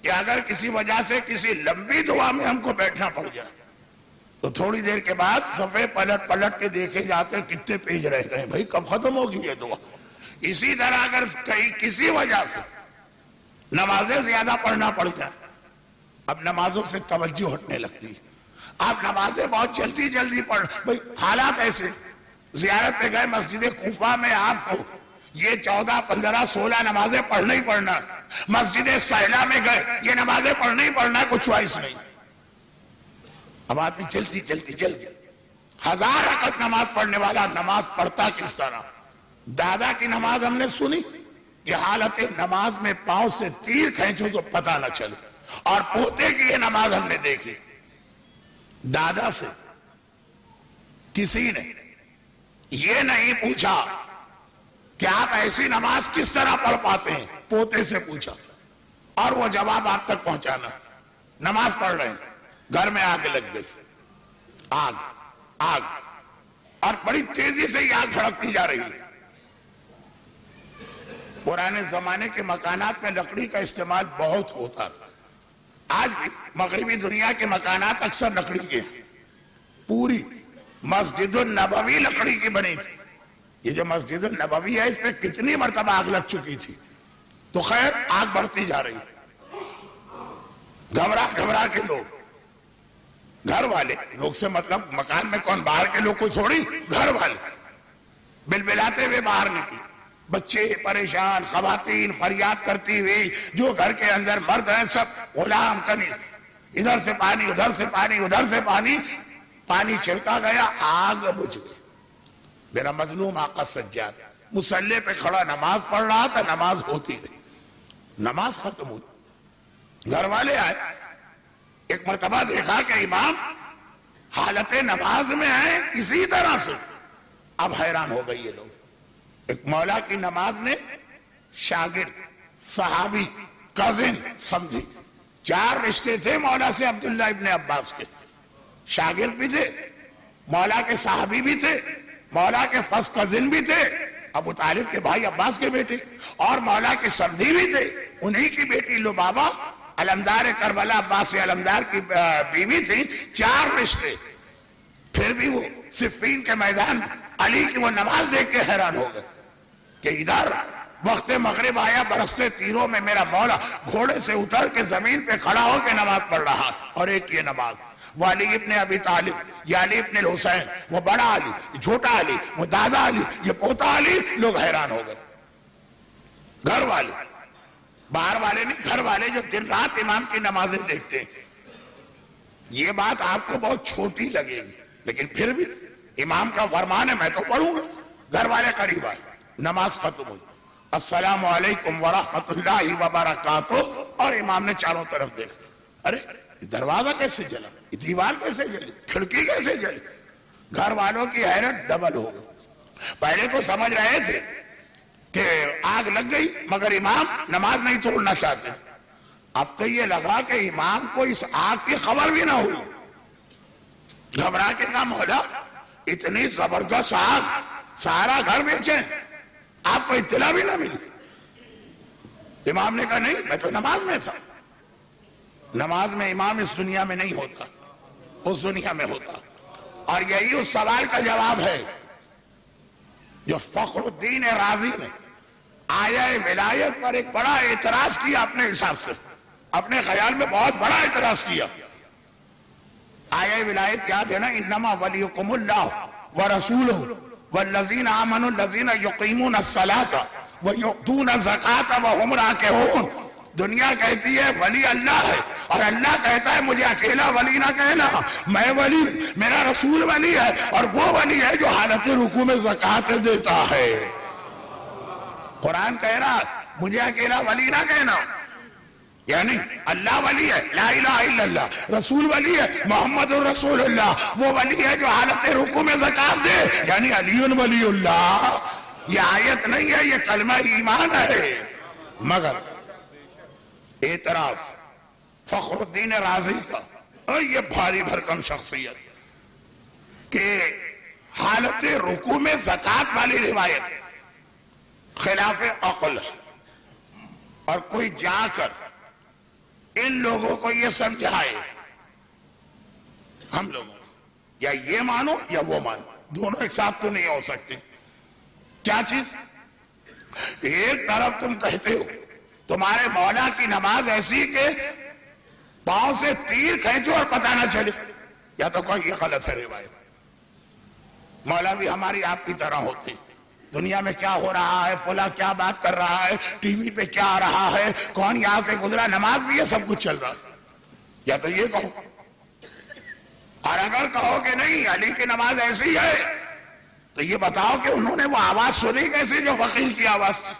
کہ اگر کسی وجہ سے کسی لمبی دعا میں ہم کو بیٹھنا پڑ جائے تو تھوڑی دیر کے بعد صفحے پلٹ کے دیکھے جاتے ہیں کتنے پیج رہ گئے، بھائی کب ختم ہوگی یہ دعا۔ اسی طرح اگر کسی وجہ سے نمازیں زیادہ پڑھنا پڑ جائے، اب نمازوں سے توجہ ہٹنے لگتی ہے، آپ نمازیں بہت جلدی پڑھ، بھئی حالات ایسے، زیارت پہ گئے مسجد کوفہ میں، آپ کو یہ 14 15 16 نمازیں پڑھنا ہی پڑھنا، مسجد سہلہ میں گئے یہ نمازیں پڑھنا ہی پڑھنا، کچھ چوائس نہیں۔ اب آدمی جلدی 1000 رکعت نماز پڑھنے والا نماز پڑھتا کس طرح؟ دادا کی نماز ہم نے سنی کہ حالت نماز میں پاؤں سے تیر کھینچو تو پتہ نہ چلے، اور پوتے کی یہ نماز ہم نے دیکھی، دادا سے کسی نے یہ نہیں پوچھا کہ آپ ایسی نماز کس طرح پڑھ پاتے ہیں، پوتے سے پوچھا اور وہ جواب آپ تک پہنچانا۔ نماز پڑھ رہے ہیں، گھر میں آگ لگ گئی، آگ اور بڑی تیزی سے یہ آگ بھڑکتی جا رہی ہے۔ پرانے زمانے کے مکانات میں لکڑی کا استعمال بہت ہوتا تھا، آج بھی مغربی دنیا کے مکانات اکثر لکڑی کے ہیں۔ پوری مسجد النبوی لکڑی کی بنی تھی۔ یہ جو مسجد النبوی ہے اس پہ کتنی مرتبہ آگ لگ چکی تھی، تو خیر آگ بڑھتی جا رہی ہے۔ گھبرا کے لوگ، گھر والے لوگ سے مطلب مکان میں کون، باہر کے لوگ کوئی چھوڑی، گھر والے بلبلاتے ہوئے باہر نکلے، بچے پریشان، خواتین فریاد کرتی ہوئی، جو گھر کے اندر مرد ہیں سب غلام کنیز، ادھر سے پانی ادھر سے پانی ادھر سے پانی چھڑکا گیا، آگ بجھ گئی۔ میرا مظلوم آقا سجاد مصلی پہ کھڑا نماز پڑھ رہا تھا، نماز ہوتی رہی، نماز ختم ہوئی۔ گھر والے آئے، ایک مرتبہ دیکھا کہ امام حالت نماز میں آئے اسی طرح سے۔ اب حیران ہو گئی یہ لوگ، ایک مولا کی نماز میں شاگرد، صحابی، کزن سمجھی، 4 رشتے تھے مولا سے عبداللہ ابن عباس کے، شاگرد بھی تھے، مولا کے صحابی بھی تھے، مولا کے فرسٹ کزن بھی تھے، ابو طالب کے بھائی عباس کے بیٹے، اور مولا کے سمدھی بھی تھے، انہی کی بیٹی لبابہ علمدار کربلا عباس علمدار کی بیوی تھی، 4 رشتے۔ پھر بھی وہ صفین کے میدان میں علی کی وہ نماز دیکھ کے حیران ہو گئے کہ ادھر وقت مغرب آیا، برستے تیروں میں میرا مولا گھوڑے سے اتر کے زمین پہ کھڑا ہو کے نماز پڑھ رہا، اور ایک یہ نماز، وہ علی ابن ابی طالب، یہ علی ابن الحسین، وہ بڑا علی، یہ چھوٹا علی، وہ دادا علی، یہ پوتا علی، لوگ حیران ہو گئے۔ گھر والے، باہر والے نہیں، گھر والے جو دن رات امام کی نمازیں دیکھتے ہیں۔ یہ بات آپ کو بہت چھوٹی لگے گی، لیکن پھر بھی امام کا فرمان ہے، میں تو پڑھوں گا۔ گھر والے قریب آئے، نماز ختم ہوئی، السلام علیکم ورحمت اللہ وبرکاتہ، اور امام نے چاروں طرف دیکھا، ارے دروازہ کیسے جلا، دیوار کیسے جلی، کھڑکی کیسے جلی؟ گھر والوں کی حیرت ڈبل ہو گئی۔ پہلے تو سمجھ رہے تھے کہ آگ لگ گئی، مگر امام نماز نہیں چھوڑنا چاہتے، اب تو یہ لگا کہ امام کو اس آگ کی خبر بھی نہ ہوئی۔ گھبرا کے کہا، مولا اتنی زبردست آگ، سارا گھر بیچے، آپ کو اطلاع بھی نہ ملی؟ امام نے کہا نہیں، میں تو نماز میں تھا۔ نماز میں امام اس دنیا میں نہیں ہوتا، اس دنیا میں ہوتا۔ اور یہی اس سوال کا جواب ہے جو فخر الدین رازی نے آیہ ولایت پر ایک بڑا اعتراض کیا، اپنے حساب سے، اپنے خیال میں بہت بڑا اعتراض کیا۔ آیہ ولایت یاد ہے نا، انما ولیکم اللہ ورسولہ والذین آمنوا الذین یقیمون الصلاۃ ویؤتون الزکاۃ وہم راکعون۔ دنیا کہتی ہے ولی اللہ ہے، اور اللہ کہتا ہے مجھے اکیلا ولی نہ کہنا، میں ولی، میرا رسول ولی ہے، اور وہ ولی ہے جو حالت رکوع میں زکوٰۃ دیتا ہے۔ قرآن کہہ رہا مجھے اکیلا ولی نہ کہنا، یعنی اللہ ولی ہے، لا الہ الا اللہ، رسول ولی ہے، محمد رسول اللہ، وہ ولی ہے جو حالت رکوع میں زکوٰۃ دے، یعنی علی ولی اللہ۔ یہ آیت نہیں ہے، یہ کلمہ ایمان ہے۔ مگر اعتراض فخر الدین رازی کا، اور یہ بھاری بھرکم شخصیت، کہ حالت رکوع میں زکوٰۃ والی روایت خلاف عقل ہے، اور کوئی جا کر ان لوگوں کو یہ سمجھائے، ہم لوگوں یا یہ مانو یا وہ مانو، دونوں ایک ساتھ تو نہیں ہو سکتے۔ کیا چیز؟ ایک طرف تم کہتے ہو تمہارے مولا کی نماز ایسی کہ پاؤں سے تیر کھینچو اور پتہ نہ چلے، یا تو کوئی یہ غلط ہے روایت۔ مولا بھی ہماری آپ کی طرح ہوتے، دنیا میں کیا ہو رہا ہے، فلاں کیا بات کر رہا ہے، ٹی وی پہ کیا آ رہا ہے، کون یہاں سے گزرا، نماز بھی ہے، سب کچھ چل رہا ہے، یا تو یہ کہو۔ اور اگر کہو کہ نہیں علی کی نماز ایسی ہے، تو یہ بتاؤ کہ انہوں نے وہ آواز سنی کیسے جو وکیل کی آواز تھی؟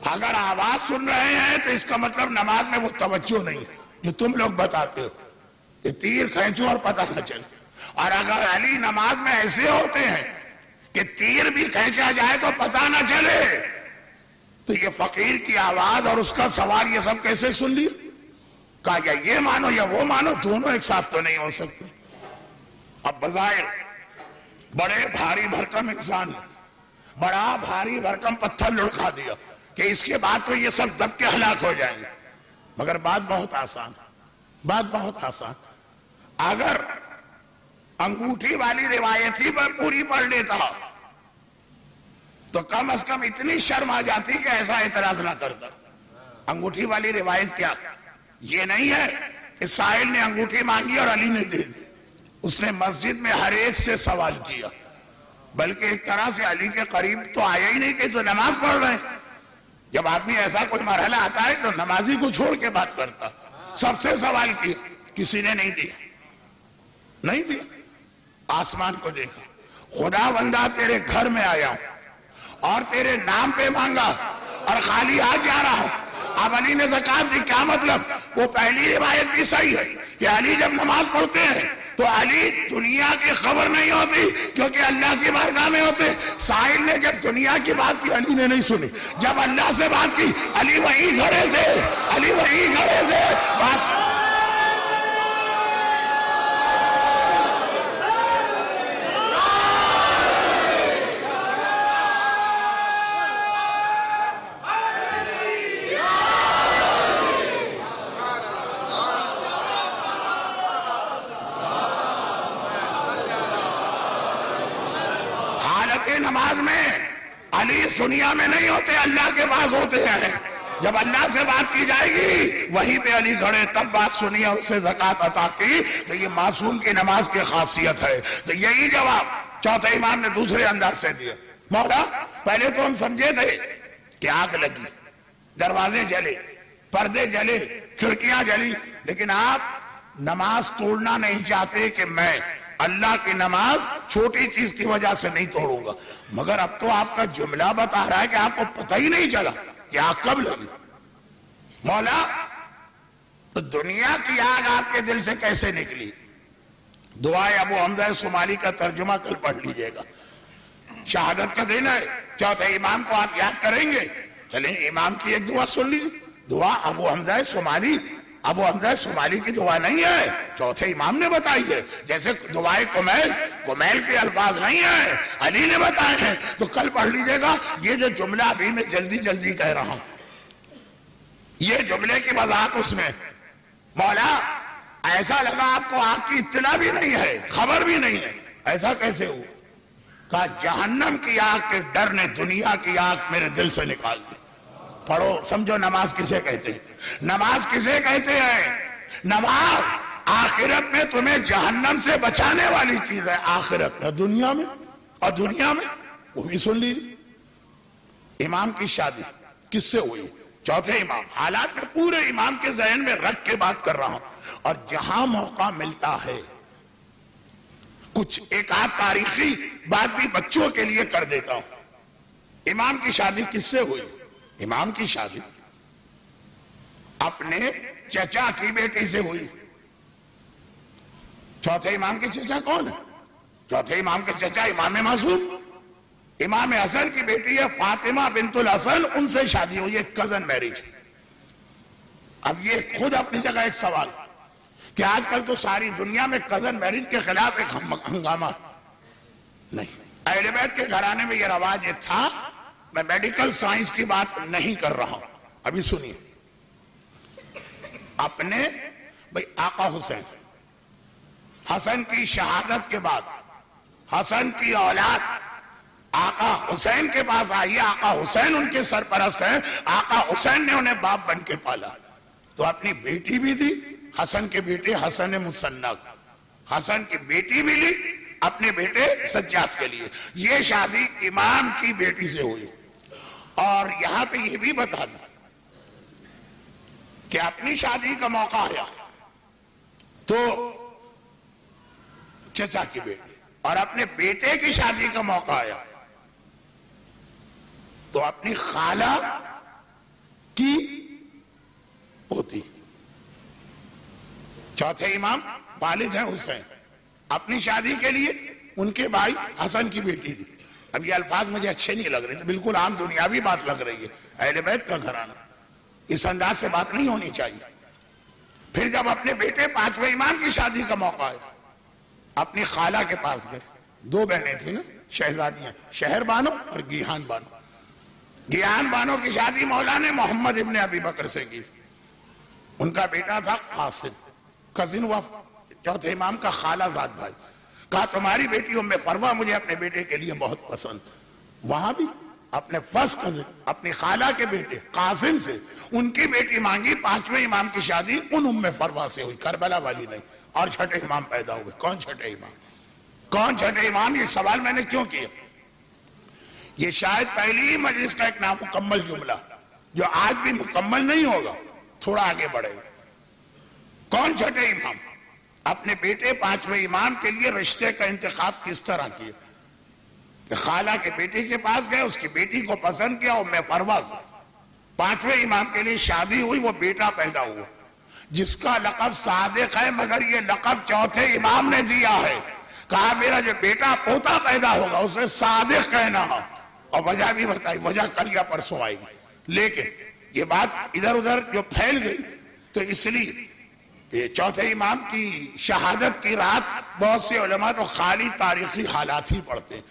اگر آواز سن رہے ہیں تو اس کا مطلب نماز میں وہ توجہ نہیں جو تم لوگ بتاتے ہو کہ تیر کھینچو اور پتہ نہ چلے۔ اور اگر علی نماز میں ایسے ہوتے ہیں کہ تیر بھی کھینچا جائے تو پتہ نہ چلے، تو یہ فقیر کی آواز اور اس کا سوال یہ سب کیسے سن لیا؟ کہا یا یہ مانو یا وہ مانو، دونوں ایک ساتھ تو نہیں ہو سکتے۔ اب بظاہر بڑے بھاری بھرکم انسان نے بڑا بھاری بھرکم پتھر لڑکا دیا کہ اس کے بعد تو یہ سب دب کے ہلاک ہو جائیں گے، مگر بات بہت آسان، بات بہت آسان۔ اگر انگوٹھی والی روایت ہی پر پوری پڑھ لیتا تو کم از کم اتنی شرم آ جاتی کہ ایسا اعتراض نہ کرتا۔ انگوٹھی والی روایت کیا؟ یہ نہیں ہے کہ سائل نے انگوٹھی مانگی اور علی نے دے دی، اس نے مسجد میں ہر ایک سے سوال کیا، بلکہ ایک طرح سے علی کے قریب تو آیا ہی نہیں کہ جو نماز پڑھ رہے ہیں۔ جب آدمی ایسا کوئی مرحلہ آتا ہے تو نمازی کو چھوڑ کے بات کرتا۔ سب سے سوال کیا، کسی نے نہیں دیا، نہیں دیا۔ آسمان کو دیکھا، خدا بندہ تیرے گھر میں آیا ہوں اور تیرے نام پہ مانگا اور خالی ہاتھ جا رہا ہوں۔ اب علی نے زکوٰۃ دی، کیا مطلب؟ وہ پہلی روایت بھی صحیح ہے کہ علی جب نماز پڑھتے ہیں تو علی دنیا کی خبر نہیں ہوتی کیونکہ اللہ کی بارگاہ میں ہوتے۔ سائل نے جب دنیا کی بات کی علی نے نہیں سنی، جب اللہ سے بات کی علی وہیں کھڑے تھے، علی وہیں کھڑے تھے۔ بس نماز میں علی اس دنیا میں نہیں ہوتے، اللہ کے پاس ہوتے ہیں۔ جب اللہ سے بات کی جائے گی وہیں پہ علی کھڑے، تب بات سنی اور اسے زکوٰۃ عطا کی۔ تو یہ معصوم کی نماز کی خاصیت ہے۔ تو یہی جواب چوتھے امام نے دوسرے انداز سے دیا۔ مولا پہلے تو ہم سمجھے تھے کہ آگ لگی، دروازے جلے، پردے جلے، کھڑکیاں جلی، لیکن آپ نماز توڑنا نہیں چاہتے کہ میں اللہ کی نماز چھوٹی چیز کی وجہ سے نہیں توڑوں گا، مگر اب تو آپ کا جملہ بتا رہا ہے کہ آپ کو پتہ ہی نہیں چلا کہ آگ کب لگی۔ مولا تو دنیا کی آگ آپ کے دل سے کیسے نکلی؟ دعائے ابو حمزہ صومالی کا ترجمہ کل پڑھ لیجئے گا، شہادت کا دن ہے، چوتھے امام کو آپ یاد کریں گے۔ چلیں امام کی ایک دعا سن لیجیے، دعا ابو حمزہ صومالی، ابو حمزہ صومالی کی دعا نہیں ہے، چوتھے امام نے بتائی ہے۔ جیسے دعائے کمیل کے الفاظ نہیں ہیں، علی نے بتائے ہیں، تو کل پڑھ لیجئے گا۔ یہ جو جملہ ابھی میں جلدی جلدی کہہ رہا ہوں، یہ جملے کی وضاحت اس میں۔ مولا ایسا لگا آپ کو آگ کی اطلاع بھی نہیں ہے، خبر بھی نہیں ہے، ایسا کیسے ہو؟ کہا جہنم کی آگ کے ڈر نے دنیا کی آگ میرے دل سے نکال دی۔ پڑھو، سمجھو نماز کسے کہتے ہیں؟ نماز کسے کہتے ہیں؟ نماز آخرت میں تمہیں جہنم سے بچانے والی چیز ہے، آخرت میں، دنیا میں، اور دنیا میں وہ بھی سن لیجیے۔ امام کی شادی کس سے ہوئی؟ چوتھے امام۔ حالات میں پورے امام کے ذہن میں رکھ کے بات کر رہا ہوں، اور جہاں موقع ملتا ہے کچھ ایک آدھ تاریخی بات بھی بچوں کے لیے کر دیتا ہوں۔ امام کی شادی کس سے ہوئی؟ امام کی شادی اپنے چچا کی بیٹی سے ہوئی۔ چوتھے امام کے چچا کون ہے؟ چوتھے امام کے چچا امام معصوم، امام حسن کی بیٹی ہے فاطمہ بنت الحسن، ان سے شادی ہوئی، ایک کزن میرج۔ اب یہ خود اپنی جگہ ایک سوال کہ آج کل تو ساری دنیا میں کزن میرج کے خلاف ایک ہنگامہ نہیں۔ اہل بیت کے گھرانے میں یہ رواج یہ تھا۔ میں میڈیکل سائنس کی بات نہیں کر رہا ہوں، ابھی سنیے۔ اپنے بھئی آقا حسن کی شہادت کے بعد حسن کی اولاد آقا حسین کے پاس آئی، آقا حسین ان کے سرپرست ہیں، آقا حسین نے انہیں باپ بن کے پالا، تو اپنی بیٹی بھی دی، حسن کے بیٹے حسن مصنع، حسن کی بیٹی بھی لی اپنے بیٹے سجاد کے لیے۔ یہ شادی امام کی بیٹی سے ہوئی۔ اور یہاں پہ یہ بھی بتا دوں کہ اپنی شادی کا موقع آیا تو چچا کی بیٹی، اور اپنے بیٹے کی شادی کا موقع آیا تو اپنی خالہ کی ہوتی۔ چوتھے امام والد ہیں حسین، اپنی شادی کے لیے ان کے بھائی حسن کی بیٹی دی۔ اب یہ الفاظ مجھے اچھے نہیں لگ رہے تھے، بالکل عام دنیاوی بات لگ رہی ہے، اہل بیت کا گھرانہ، اس انداز سے بات نہیں ہونی چاہیے۔ پھر جب اپنے بیٹے پانچویں امام کی شادی کا موقع آیا اپنی خالہ کے پاس گئے. دو بہنیں تھیں نا شہزادیاں, شہر بانو اور گیہان بانو. گیہان بانو کی شادی مولا نے محمد ابن ابی بکر سے کی. ان کا بیٹا تھا قاسم, کزن ہوا چوتھے امام کا خالہ زاد بھائی. کہا تمہاری بیٹی ام فروہ مجھے اپنے بیٹے کے لیے بہت پسند. وہاں بھی اپنے فرسٹ کزن اپنی خالہ کے بیٹے قاسم سے ان کی بیٹی مانگی. پانچویں امام کی شادی ان ام فروہ سے ہوئی, کربلا والی نہیں. اور چھٹے امام پیدا ہوئے. کون چھٹے امام؟ کون چھٹے امام؟ یہ سوال میں نے کیوں کیا؟ یہ شاید پہلی مجلس کا ایک نامکمل جملہ جو آج بھی مکمل نہیں ہوگا, تھوڑا آگے بڑھے گا. کون چھٹے امام؟ اپنے بیٹے پانچویں امام کے لیے رشتے کا انتخاب کس طرح کیا کہ خالہ کے بیٹے کے پاس گئے, اس کی بیٹی کو پسند کیا, ام فروہ کو. پانچویں امام کے لیے شادی ہوئی, وہ بیٹا پیدا ہوا جس کا لقب صادق ہے, مگر یہ لقب چوتھے امام نے دیا ہے. کہا میرا جو بیٹا پوتا پیدا ہوگا اسے صادق کہنا. اور وجہ بھی بتائی, وجہ کل یا پرسوں آئے گی. لیکن یہ بات ادھر ادھر جو پھیل گئی تو اس لیے یہ چوتھے امام کی شہادت کی رات بہت سے علماء تو خالی تاریخی حالات ہی پڑھتے ہیں.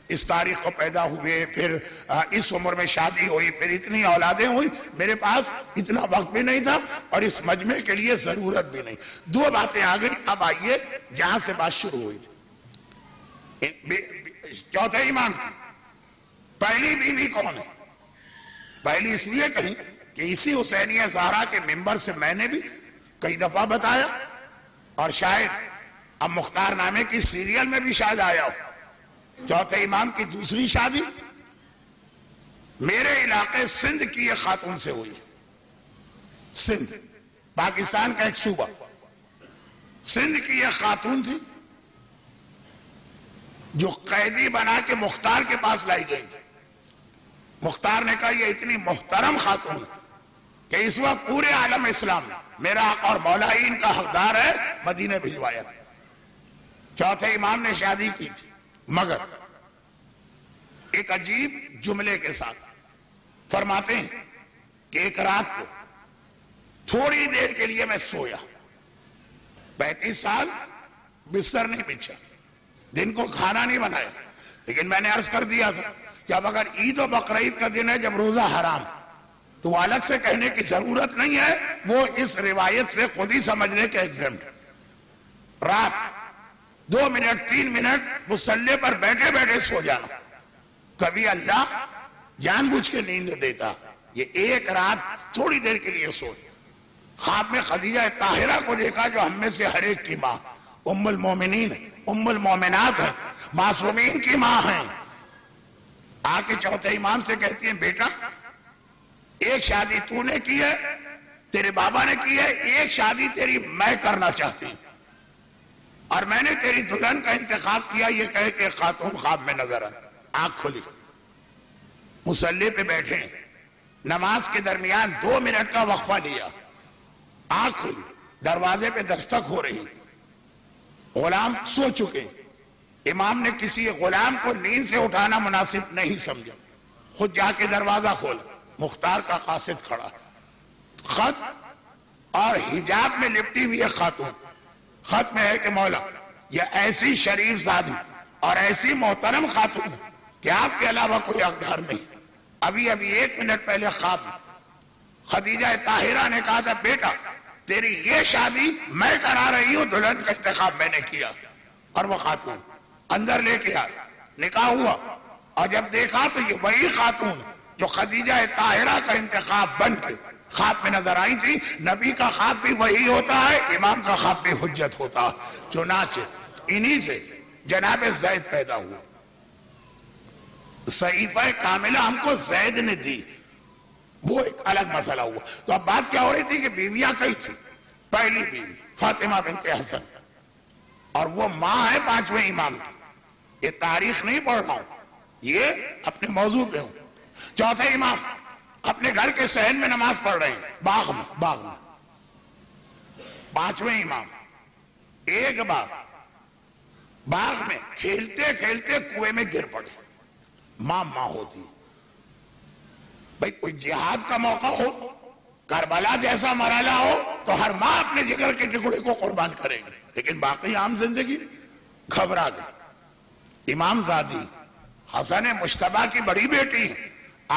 اس تاریخ کو پیدا ہوئے, پھر اس عمر میں شادی ہوئی, پھر اتنی اولادیں ہوئی. میرے پاس اتنا وقت بھی نہیں تھا اور اس مجمع کے لیے ضرورت بھی نہیں. دو باتیں آ گئی. اب آئیے جہاں سے بات شروع ہوئی تھی. چوتھے امام کی پہلی بیوی کون ہے؟ پہلی اس لیے کہیں کہ اسی حسینیہ زہرا کے منبر سے میں نے بھی کئی دفعہ بتایا, اور شاید اب مختار نامے کی سیریل میں بھی شاید آیا ہو. چوتھے امام کی دوسری شادی میرے علاقے سندھ کی ایک خاتون سے ہوئی. سندھ پاکستان کا ایک صوبہ, سندھ کی ایک خاتون تھی جو قیدی بنا کے مختار کے پاس لائی گئی تھی. مختار نے کہا یہ اتنی محترم خاتون ہے کہ اس وقت پورے عالم اسلام میں میرا آقا اور مولا ہی ان کا حقدار ہے, مدینہ بھجوایا. چوتھے امام نے شادی کی تھی, مگر ایک عجیب جملے کے ساتھ فرماتے ہیں کہ ایک رات کو تھوڑی دیر کے لیے میں سویا. 35 سال بستر نہیں بچھا, دن کو کھانا نہیں بنایا, لیکن میں نے عرض کر دیا تھا کہ اب اگر عید و بقرعید کا دن ہے جب روزہ حرام تو وہ الگ سے کہنے کی ضرورت نہیں ہے, وہ اس روایت سے خود ہی سمجھنے کے ایگزمپٹ. رات 2 منٹ 3 منٹ مصلی پر بیٹھے بیٹھے سو جانا. کبھی اللہ جان بوجھ کے نیند دیتا, یہ ایک رات تھوڑی دیر کے لیے سو. خواب میں خدیجہ طاہرہ کو دیکھا جو ہم میں سے ہر ایک کی ماں, ام المومنین, ام المومنات ہیں, معصومین کی ماں ہیں. آ کے چوتھے امام سے کہتی ہیں بیٹا ایک شادی تو نے کی ہے, تیرے بابا نے کی ہے, ایک شادی تیری میں کرنا چاہتی ہوں, اور میں نے تیری دلہن کا انتخاب کیا. یہ کہے کہ خاتون خواب میں نظر آئی. آنکھ کھلی, مصلی پہ بیٹھے, نماز کے درمیان 2 منٹ کا وقفہ لیا. آنکھ کھلی, دروازے پہ دستک ہو رہی, غلام سو چکے. امام نے کسی غلام کو نیند سے اٹھانا مناسب نہیں سمجھا, خود جا کے دروازہ کھولا. مختار کا قاصد کھڑا, خط اور حجاب میں لپٹی ہوئی ایک خاتون. خط میں ہے کہ مولا یہ ایسی شریف زادی اور ایسی محترم خاتون کہ آپ کے علاوہ کوئی حقدار نہیں. ابھی 1 منٹ پہلے خواب میں خدیجہ طاہرہ نے کہا تھا بیٹا تیری یہ شادی میں کرا رہی ہوں, دلہن کا انتخاب میں نے کیا. اور وہ خاتون اندر لے کے آئی, نکاح ہوا, اور جب دیکھا تو یہ وہی خاتون جو خدیجہ طاہرہ کا انتخاب بن کے خواب میں نظر آئی تھی. نبی کا خواب بھی وہی ہوتا ہے, امام کا خواب بھی حجت ہوتا ہے. چنانچہ انہی سے جناب زید پیدا ہوا. صحیفہ کاملہ ہم کو زید نے دی, وہ ایک الگ مسئلہ ہوا. تو اب بات کیا ہو رہی تھی کہ بیویاں کئی تھی. پہلی بیوی فاطمہ بنت حسن, اور وہ ماں ہے 5ویں امام کی. یہ تاریخ نہیں پڑھ رہا ہوں, یہ اپنے موضوع پہ ہوں. چوتھے امام اپنے گھر کے صحن میں نماز پڑھ رہے ہیں, باغ میں. 5ویں امام ایک باغ میں کھیلتے کھیلتے کنویں میں گر پڑے. ماں ہوتی بھئی, کوئی جہاد کا موقع ہو, کربلا جیسا مرحلہ ہو تو ہر ماں اپنے جگر کے ٹکڑے کو قربان کرے گی، لیکن باقی عام زندگی گھبرا گئی۔ امام زادی حسن مشتبہ کی بڑی بیٹی ہیں،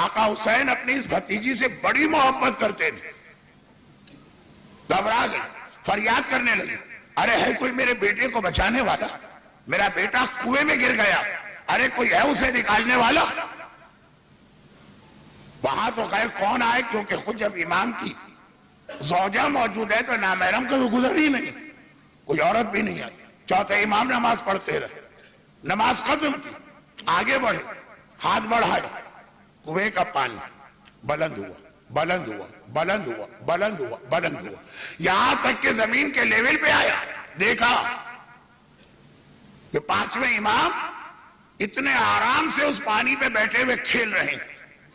آقا حسین اپنی اس بھتیجی سے بڑی محبت کرتے تھے، گھبرا گئی، فریاد کرنے لگی، ارے ہے کوئی میرے بیٹے کو بچانے والا؟ میرا بیٹا کنویں میں گر گیا، ارے کوئی ہے اسے نکالنے والا؟ وہاں تو خیر کون آئے، کیونکہ خود جب امام کی زوجہ موجود ہے تو نامحرم کا تو گزر ہی نہیں، کوئی عورت بھی نہیں آئی۔ چوتھے امام نماز پڑھتے رہے، نماز ختم کی، آگے بڑھے، ہاتھ بڑھائے، کنویں کا پانی بلند ہوا، بلند ہوا، بلند ہوا، بلند ہوا، بلند ہوا، یہاں تک کہ زمین کے لیول پہ آیا۔ دیکھا کہ پانچویں امام اتنے آرام سے اس پانی پہ بیٹھے ہوئے کھیل رہے ہیں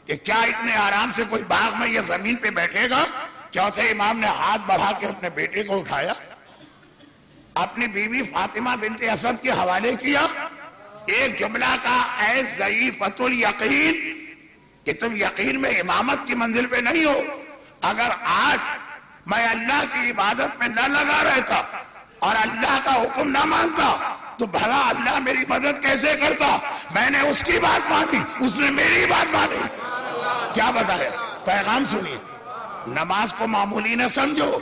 کہ کیا اتنے آرام سے کوئی باغ میں یا زمین پہ بیٹھے گا؟ چوتھے امام نے ہاتھ بڑھا کے اپنے بیٹے کو اٹھایا، اپنی بیوی فاطمہ بنت اسد کے حوالے کیا، ایک جملہ کا، اے ضعیفۃ الیقین، کہ تم یقین میں امامت کی منزل پہ نہیں ہو، اگر آج میں اللہ کی عبادت میں نہ لگا رہتا اور اللہ کا حکم نہ مانتا تو بھلا اللہ میری مدد کیسے کرتا؟ میں نے اس کی بات مانی، اس نے میری بات مانی۔ کیا بتایا؟ پیغام سنیے، نماز کو معمولی نہ سمجھو،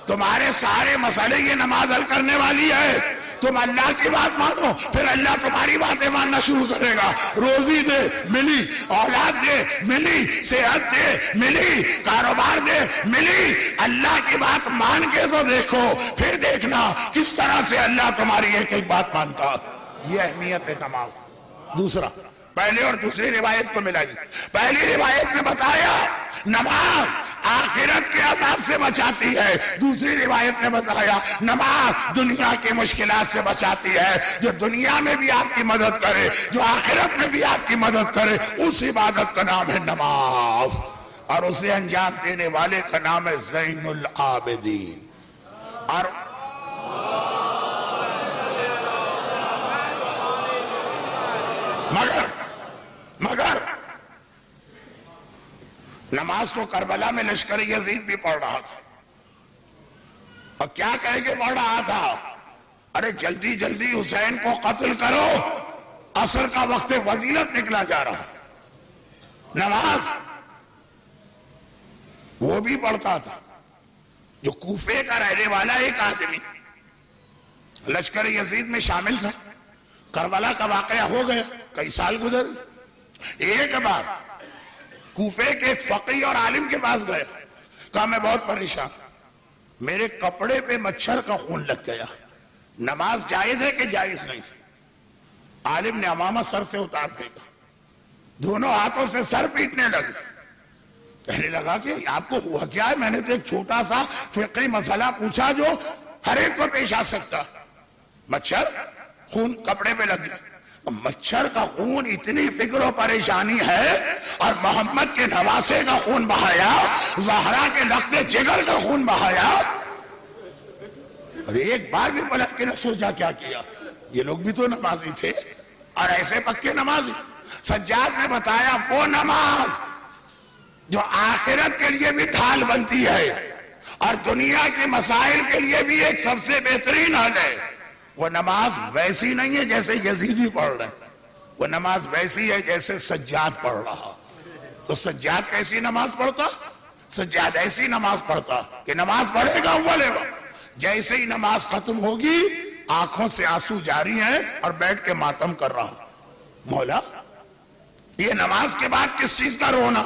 تمہارے سارے مسئلے یہ نماز حل کرنے والی ہے۔ تم اللہ کی بات مانو، پھر اللہ تمہاری باتیں ماننا شروع کرے گا۔ روزی دے، ملی، اولاد دے، ملی، صحت دے، ملی، کاروبار دے، ملی، اللہ کی بات مان کے تو دیکھو، پھر دیکھنا کس طرح سے اللہ تمہاری ایک ایک بات مانتا۔ یہ اہمیت ہے نماز۔ دوسرا، پہلے اور دوسری روایت کو ملائی۔ پہلی روایت میں بتایا نماز آخرت کے عذاب سے بچاتی ہے، دوسری روایت نے بتایا نماز دنیا کی مشکلات سے بچاتی ہے۔ جو دنیا میں بھی آپ کی مدد کرے، جو آخرت میں بھی آپ کی مدد کرے، اس عبادت کا نام ہے نماز، اور اسے انجام دینے والے کا نام ہے زین العابدین۔ اور مگر نماز تو کربلا میں لشکر یزید بھی پڑھ رہا تھا، اور کیا کہہ کے پڑھ رہا تھا؟ ارے جلدی جلدی حسین کو قتل کرو، عصر کا وقت فضیلت نکلا جا رہا۔ نماز وہ بھی پڑھتا تھا جو کوفے کا رہنے والا ایک آدمی لشکر یزید میں شامل تھا۔ کربلا کا واقعہ ہو گیا، کئی سال گزر، ایک بار کوفے کے فقیہ اور عالم کے پاس گیا، کہا میں بہت پریشان، میرے کپڑے پہ مچھر کا خون لگ گیا، نماز جائز ہے کہ جائز نہیں؟ عالم نے عمامہ سر سے اتار پھینکا، دونوں ہاتھوں سے سر پیٹنے لگے، کہنے لگا کہ آپ کو ہوا کیا ہے؟ میں نے تو ایک چھوٹا سا فقہی مسئلہ پوچھا جو ہر ایک کو پیش آ سکتا۔ مچھر، خون کپڑے پہ لگ گیا۔ مچھر کا خون اتنی فکر و پریشانی ہے، اور محمد کے نواسے کا خون بہایا، زہرا کے لخت جگر کا خون بہایا، اور ایک بار بھی پلٹ کے نہ سوچا کیا کیا؟ یہ لوگ بھی تو نمازی تھے، اور ایسے پکے نمازی۔ سجاد نے بتایا وہ نماز جو آخرت کے لیے بھی ڈھال بنتی ہے اور دنیا کے مسائل کے لیے بھی ایک سب سے بہترین حل ہے، وہ نماز ویسی نہیں ہے جیسے یزیدی پڑھ رہے، وہ نماز ویسی ہے جیسے سجاد پڑھ رہا۔ تو سجاد کیسی نماز پڑھتا؟ سجاد ایسی نماز پڑھتا کہ نماز پڑھے گا اولے وقت، جیسے ہی نماز ختم ہوگی آنکھوں سے آنسو جاری ہیں اور بیٹھ کے ماتم کر رہا، مولا یہ نماز کے بعد کس چیز کا رونا؟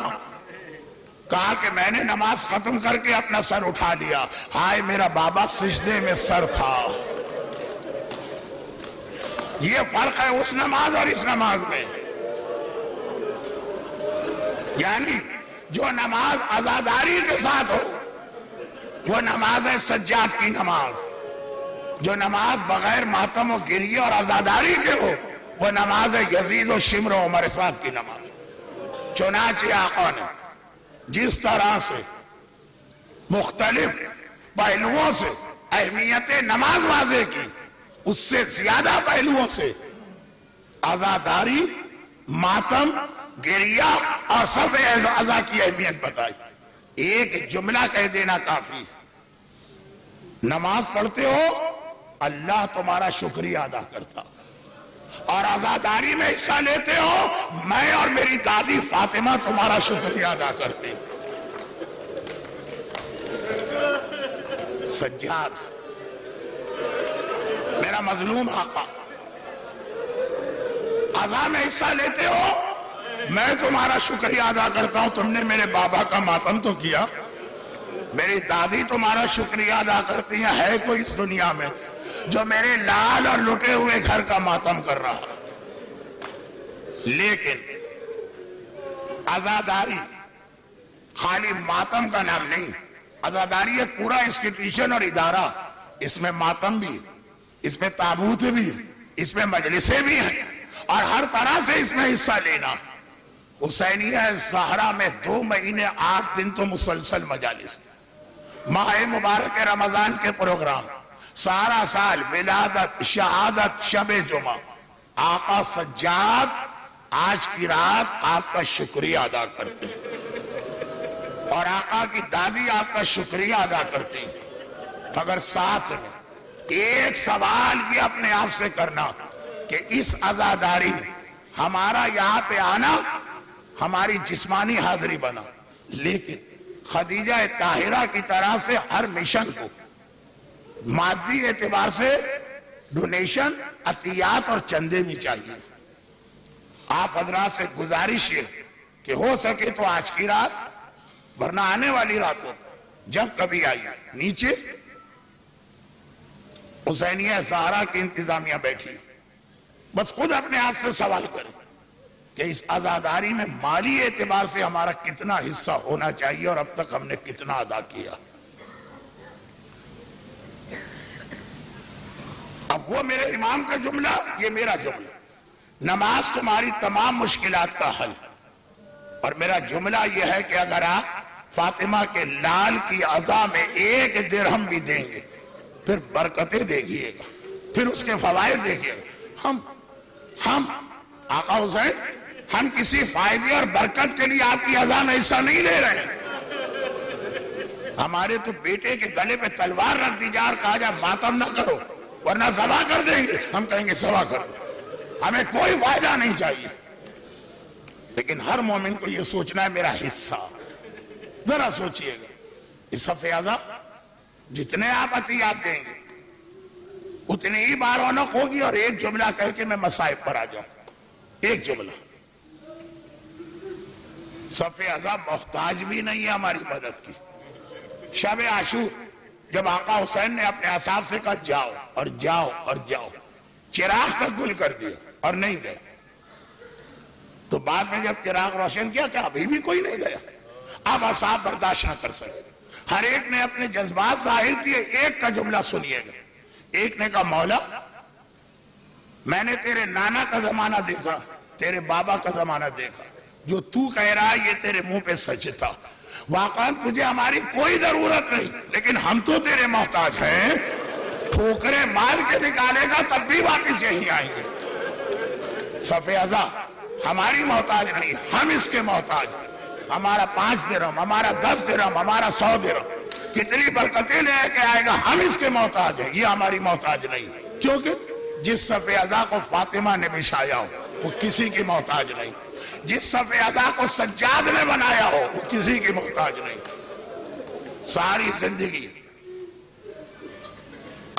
کہا کہ میں نے نماز ختم کر کے اپنا سر اٹھا لیا، ہائے میرا بابا سجدے میں سر تھا۔ یہ فرق ہے اس نماز اور اس نماز میں، یعنی جو نماز عزاداری کے ساتھ ہو وہ نماز ہے سجاد کی نماز، جو نماز بغیر ماتم و گریہ اور عزاداری کے ہو وہ نماز ہے یزید و شمر و عمر صاحب کی نماز۔ چنانچہ آقا نے جس طرح سے مختلف پہلوؤں سے اہمیت نماز واضح کی، اس سے زیادہ پہلوؤں سے عزاداری، ماتم، گریہ اور صف عزا کی اہمیت بتائی۔ ایک جملہ کہہ دینا کافی، نماز پڑھتے ہو اللہ تمہارا شکریہ ادا کرتا، اور عزاداری میں حصہ لیتے ہو میں اور میری دادی فاطمہ تمہارا شکریہ ادا کرتے۔ سجاد میرا مظلوم آقا، عزا میں حصہ لیتے ہو میں تمہارا شکریہ ادا کرتا ہوں، تم نے میرے بابا کا ماتم تو کیا، میری دادی تمہارا شکریہ ادا کرتی ہیں، ہے کوئی اس دنیا میں جو میرے لال اور لٹے ہوئے گھر کا ماتم کر رہا؟ لیکن عزاداری خالی ماتم کا نام نہیں، عزاداری ایک پورا انسٹیٹیوشن اور ادارہ، اس میں ماتم بھی، اس میں تابوت بھی، اس میں مجلسیں بھی ہیں، اور ہر طرح سے اس میں حصہ لینا۔ حسینیہ زہرا میں 2 مہینے 8 دن تو مسلسل مجالس، ماہ مبارک رمضان کے پروگرام، سارا سال ولادت، شہادت، شب جمعہ۔ آقا سجاد آج کی رات آپ کا شکریہ ادا کرتے ہیں، اور آقا کی دادی آپ کا شکریہ ادا کرتی ہیں، مگر ساتھ میں ایک سوال یہ اپنے آپ سے کرنا کہ اس عزاداری میں ہمارا یہاں پہ آنا ہماری جسمانی حاضری بنا، لیکن خدیجہ طاہرہ کی طرح سے ہر مشن کو مادی اعتبار سے ڈونیشن، عطیات اور چندے بھی چاہیے۔ آپ حضرات سے گزارش یہ کہ ہو سکے تو آج کی رات، ورنہ آنے والی راتوں جب کبھی آئیے، نیچے حسینیہ زہرا کی انتظامیہ بیٹھی، بس خود اپنے آپ سے سوال کریں کہ اس عزاداری میں مالی اعتبار سے ہمارا کتنا حصہ ہونا چاہیے اور اب تک ہم نے کتنا ادا کیا۔ اب وہ میرے امام کا جملہ، یہ میرا جملہ، نماز تمہاری تمام مشکلات کا حل، اور میرا جملہ یہ ہے کہ اگر آپ فاطمہ کے لال کی عزا میں 1 درہم بھی دیں گے پھر برکتیں دیکھیے گا، پھر اس کے فوائد دیکھیے گا۔ ہم آقا حسین، ہم کسی فائدے اور برکت کے لیے آپ کی عزا میں حصہ نہیں لے رہے ہیں۔ ہمارے تو بیٹے کے گلے پہ تلوار رکھ دی جا اور کہا جا ماتم نہ کرو ورنہ ذبح کر دیں گے، ہم کہیں گے ذبح کرو، ہمیں کوئی فائدہ نہیں چاہیے۔ لیکن ہر مومن کو یہ سوچنا ہے میرا حصہ، ذرا سوچئے گا اس صف اعظم جتنے آپ عطیات دیں گے اتنی ہی بار رونق ہوگی۔ اور ایک جملہ کہہ کے میں مصائب پر آ جاؤں، ایک جملہ، صف اعظم محتاج بھی نہیں ہے ہماری مدد کی۔ شب عاشور جب آقا حسین نے اپنے اصحاب سے کہا جاؤ اور جاؤ اور جاؤ، چراغ تک گل کر دیا اور نہیں گئے، تو بعد میں جب چراغ روشن کیا کہ ابھی بھی کوئی نہیں گیا، اب اصحاب برداشت نہ کر سکے، ہر ایک نے اپنے جذبات ظاہر کیے۔ ایک کا جملہ سنیے گا، ایک نے کہا مولا میں نے تیرے نانا کا زمانہ دیکھا، تیرے بابا کا زمانہ دیکھا، جو تو کہہ رہا ہے یہ تیرے منہ پہ سچ تھا، واقعاً تجھے ہماری کوئی ضرورت نہیں، لیکن ہم تو تیرے محتاج ہیں، ٹھوکریں مار کے نکالے گا تب بھی واپس یہیں آئیں گے۔ صف اعظم ہماری محتاج نہیں، ہم اس کے محتاج ہیں، ہمارا 5 درہم، ہمارا 10 درہم، ہمارا 100 درہم کتنی برکتیں لے کے آئے گا، ہم اس کے محتاج ہیں، یہ ہماری محتاج نہیں، کیونکہ جس صف اعظم کو فاطمہ نے بچھایا ہو وہ کسی کی محتاج نہیں، جس صف اعظم کو سجاد نے بنایا ہو وہ کسی کی محتاج نہیں۔ ساری زندگی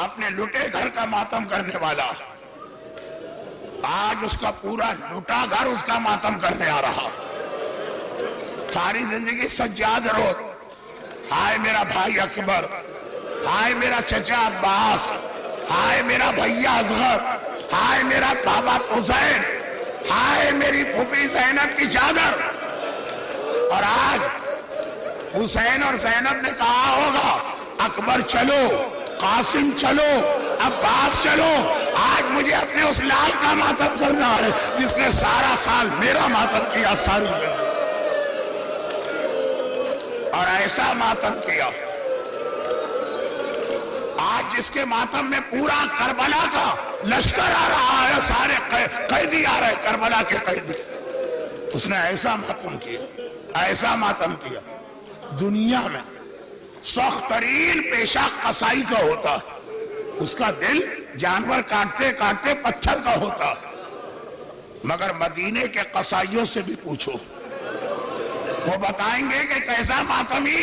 اپنے لٹے گھر کا ماتم کرنے والا آج اس کا پورا لٹا گھر اس کا ماتم کرنے آ رہا، ساری زندگی سجاد رو، ہائے میرا بھائی اکبر، ہائے میرا چچا عباس، ہائے میرا بھیا اصغر، ہائے میرا بابا حسین، ہائے میری پھوپھی زینب کی چادر۔ اور آج حسین اور زینب نے کہا ہوگا اکبر چلو، قاسم چلو، عباس چلو، آج مجھے اپنے اس لال کا ماتم کرنا ہے جس نے سارا سال میرا ماتم کیا، ساری زندگی، اور ایسا ماتم کیا آج جس کے ماتم میں پورا کربلا کا لشکر آ رہا ہے، سارے قیدی آ رہے کربلا کے قیدی، اس نے ایسا ماتم کیا، ایسا ماتم کیا۔ دنیا میں سخت ترین پیشہ قصائی کا ہوتا، اس کا دل جانور کاٹتے کاٹتے پتھر کا ہوتا. مگر مدینے کے قصائیوں سے بھی پوچھو، وہ بتائیں گے کہ کیسا ماتمی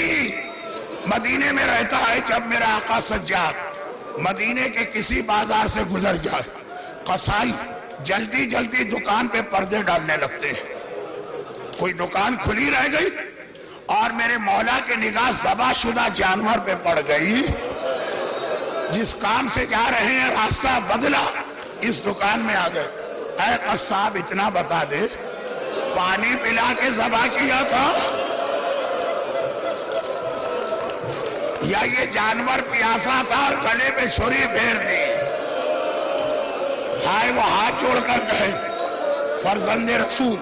مدینے میں رہتا ہے. جب میرا آقا سجاد مدینے کے کسی بازار سے گزر جائے، قصائی جلدی جلدی دکان پہ پردے ڈالنے لگتے ہیں. کوئی دکان کھلی رہ گئی اور میرے مولا کے نگاہ ذبح شدہ جانور پہ پڑ گئی، جس کام سے جا رہے ہیں راستہ بدلا، اس دکان میں آ گئے. اے قصاب اتنا بتا دے، پانی پلا کے ذبح کیا تھا یا یہ جانور پیاسا تھا اور گلے پہ چھری پھیر دی؟ ہائے وہ ہاتھ جوڑ کر کہے، فرزند رسول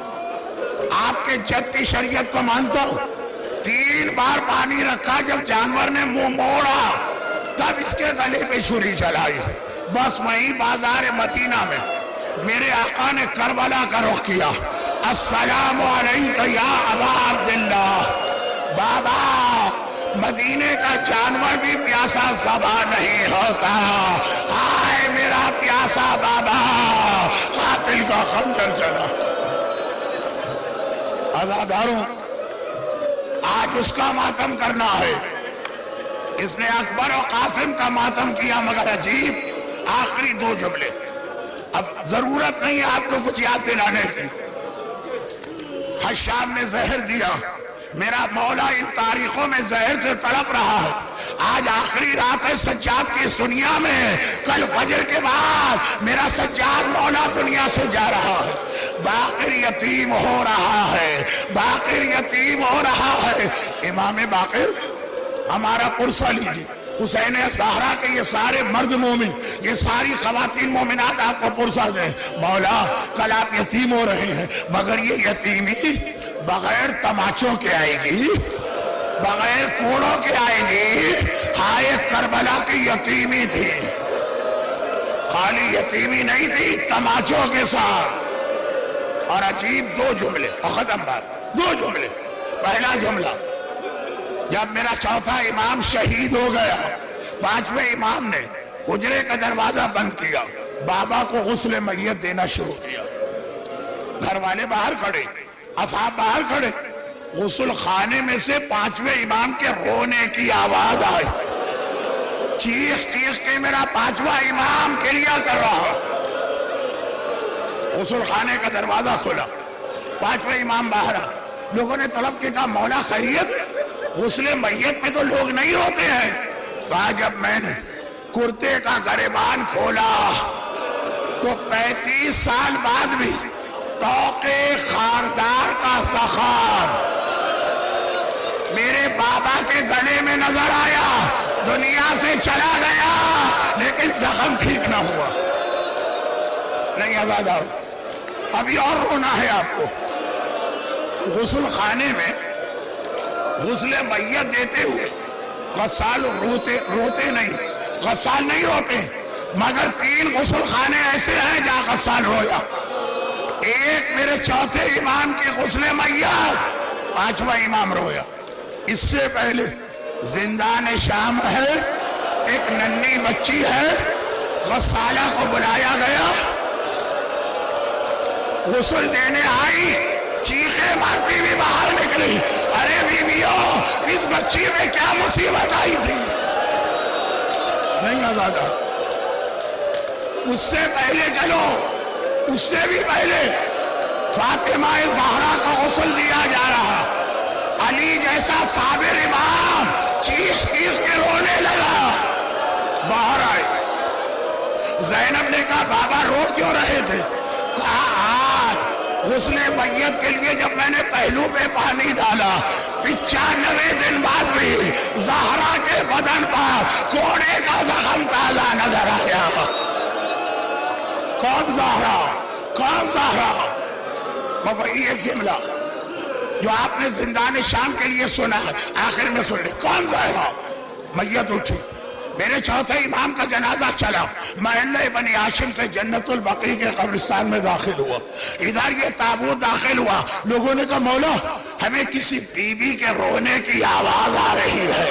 آپ کے جد کی شریعت کو مانتا ہوں. 3 بار پانی رکھا، جب جانور نے منہ موڑا تب اس کے گلے پہ چھری چلائی. بس وہیں بازار مدینہ میں میرے آقا نے کربلا کا رخ کیا. السلام علیکہ یا ابا عبداللہ. بابا مدینے کا جانور بھی پیاسا ذبح نہیں ہوتا. ہائے میرا پیاسا بابا. قاتل کا خنجر چلا. عزاداروں آج اس کا ماتم کرنا ہے. اس نے اکبر و قاسم کا ماتم کیا، مگر عجیب آخری 2 جملے. اب ضرورت نہیں ہے آپ کو کچھ یاد دلانے کی. حشام نے زہر دیا، میرا مولا ان تاریخوں میں زہر سے تڑپ رہا ہے. آج آخری رات ہے سجاد کی اس دنیا میں. کل فجر کے بعد میرا سجاد مولا دنیا سے جا رہا ہے. باقر یتیم ہو رہا ہے، باقر یتیم ہو رہا ہے. امام باقر ہمارا پرسہ لیجیے. حسین زہرا کے یہ سارے مرد مومن، یہ ساری خواتین مومنات آپ کو پرسہ دیں. مولا کل آپ یتیم ہو رہے ہیں، مگر یہ یتیمی بغیر تماچوں کے آئے گی، بغیر کوڑوں کے آئے گی. ہائے کربلا کی یتیمی تھی، خالی یتیمی نہیں تھی، تماچوں کے ساتھ. اور عجیب 2 جملے اور ختم بات. 2 جملے. پہلا جملہ، جب میرا چوتھا امام شہید ہو گیا، 5ویں امام نے حجرے کا دروازہ بند کیا، بابا کو غسل میت دینا شروع کیا. گھر والے باہر کھڑے، اصحاب باہر کھڑے. غسل خانے میں سے 5ویں امام کے رونے کی آواز آئی. چیخ چیخ کے میرا 5واں امام کلیا کر رہا. غسل خانے کا دروازہ کھلا، 5ویں امام باہر آ. لوگوں نے طلب کیا، مولا خیریت؟ غسل میت میں تو لوگ نہیں روتے ہیں. کہا جب میں نے کرتے کا گریبان کھولا تو 35 سال بعد بھی توقے خاردار کا زخم میرے بابا کے گلے میں نظر آیا. دنیا سے چلا گیا لیکن زخم ٹھیک نہ ہوا. نہیں آزاد آؤ، ابھی اور رونا ہے آپ کو. غسل خانے میں غسل میت دیتے ہوئے غسال روتے نہیں، غسال نہیں روتے، مگر 3 غسل خانے ایسے ہیں جہاں غسال رویا. ایک میرے چوتھے امام کی غسل میت، 5واں امام رویا. اس سے پہلے زندان شام ہے، ایک ننھی بچی ہے، غسالہ کو بلایا گیا، غسل دینے آئی، چیخے مارتی بھی باہر نکلی. ارے بیویوں، اس بچی میں کیا مصیبت آئی تھی؟ نہیں آزادہ. اس سے پہلے چلو، اس سے بھی پہلے فاطمہ زہرا کا غسل دیا جا رہا. علی جیسا صابر امام چیخ چیخ کے رونے لگا. باہر آئے. زینب نے کہا بابا رو کیوں رہے تھے؟ کہا آج غسل میت کے لیے جب میں نے پہلو پہ پانی ڈالا 95 دن بعد بھی زہرا کے بدن پر کوڑے کا زخم تازہ نظر آیا. کون زہرا؟ کون زہرا؟ وہی ایک جملہ جو آپ نے زندان شام کے لیے سنا ہے، آخر میں سن لیں. کون زہرا؟ میت اٹھی، میرے چوتھے امام کا جنازہ چلا، محلہ بنی ہاشم سے جنت البقیع کے قبرستان میں داخل ہوا. ادھر یہ تابوت داخل ہوا. لوگوں نے کہا مولا ہمیں کسی بی بی کے رونے کی آواز آ رہی ہے.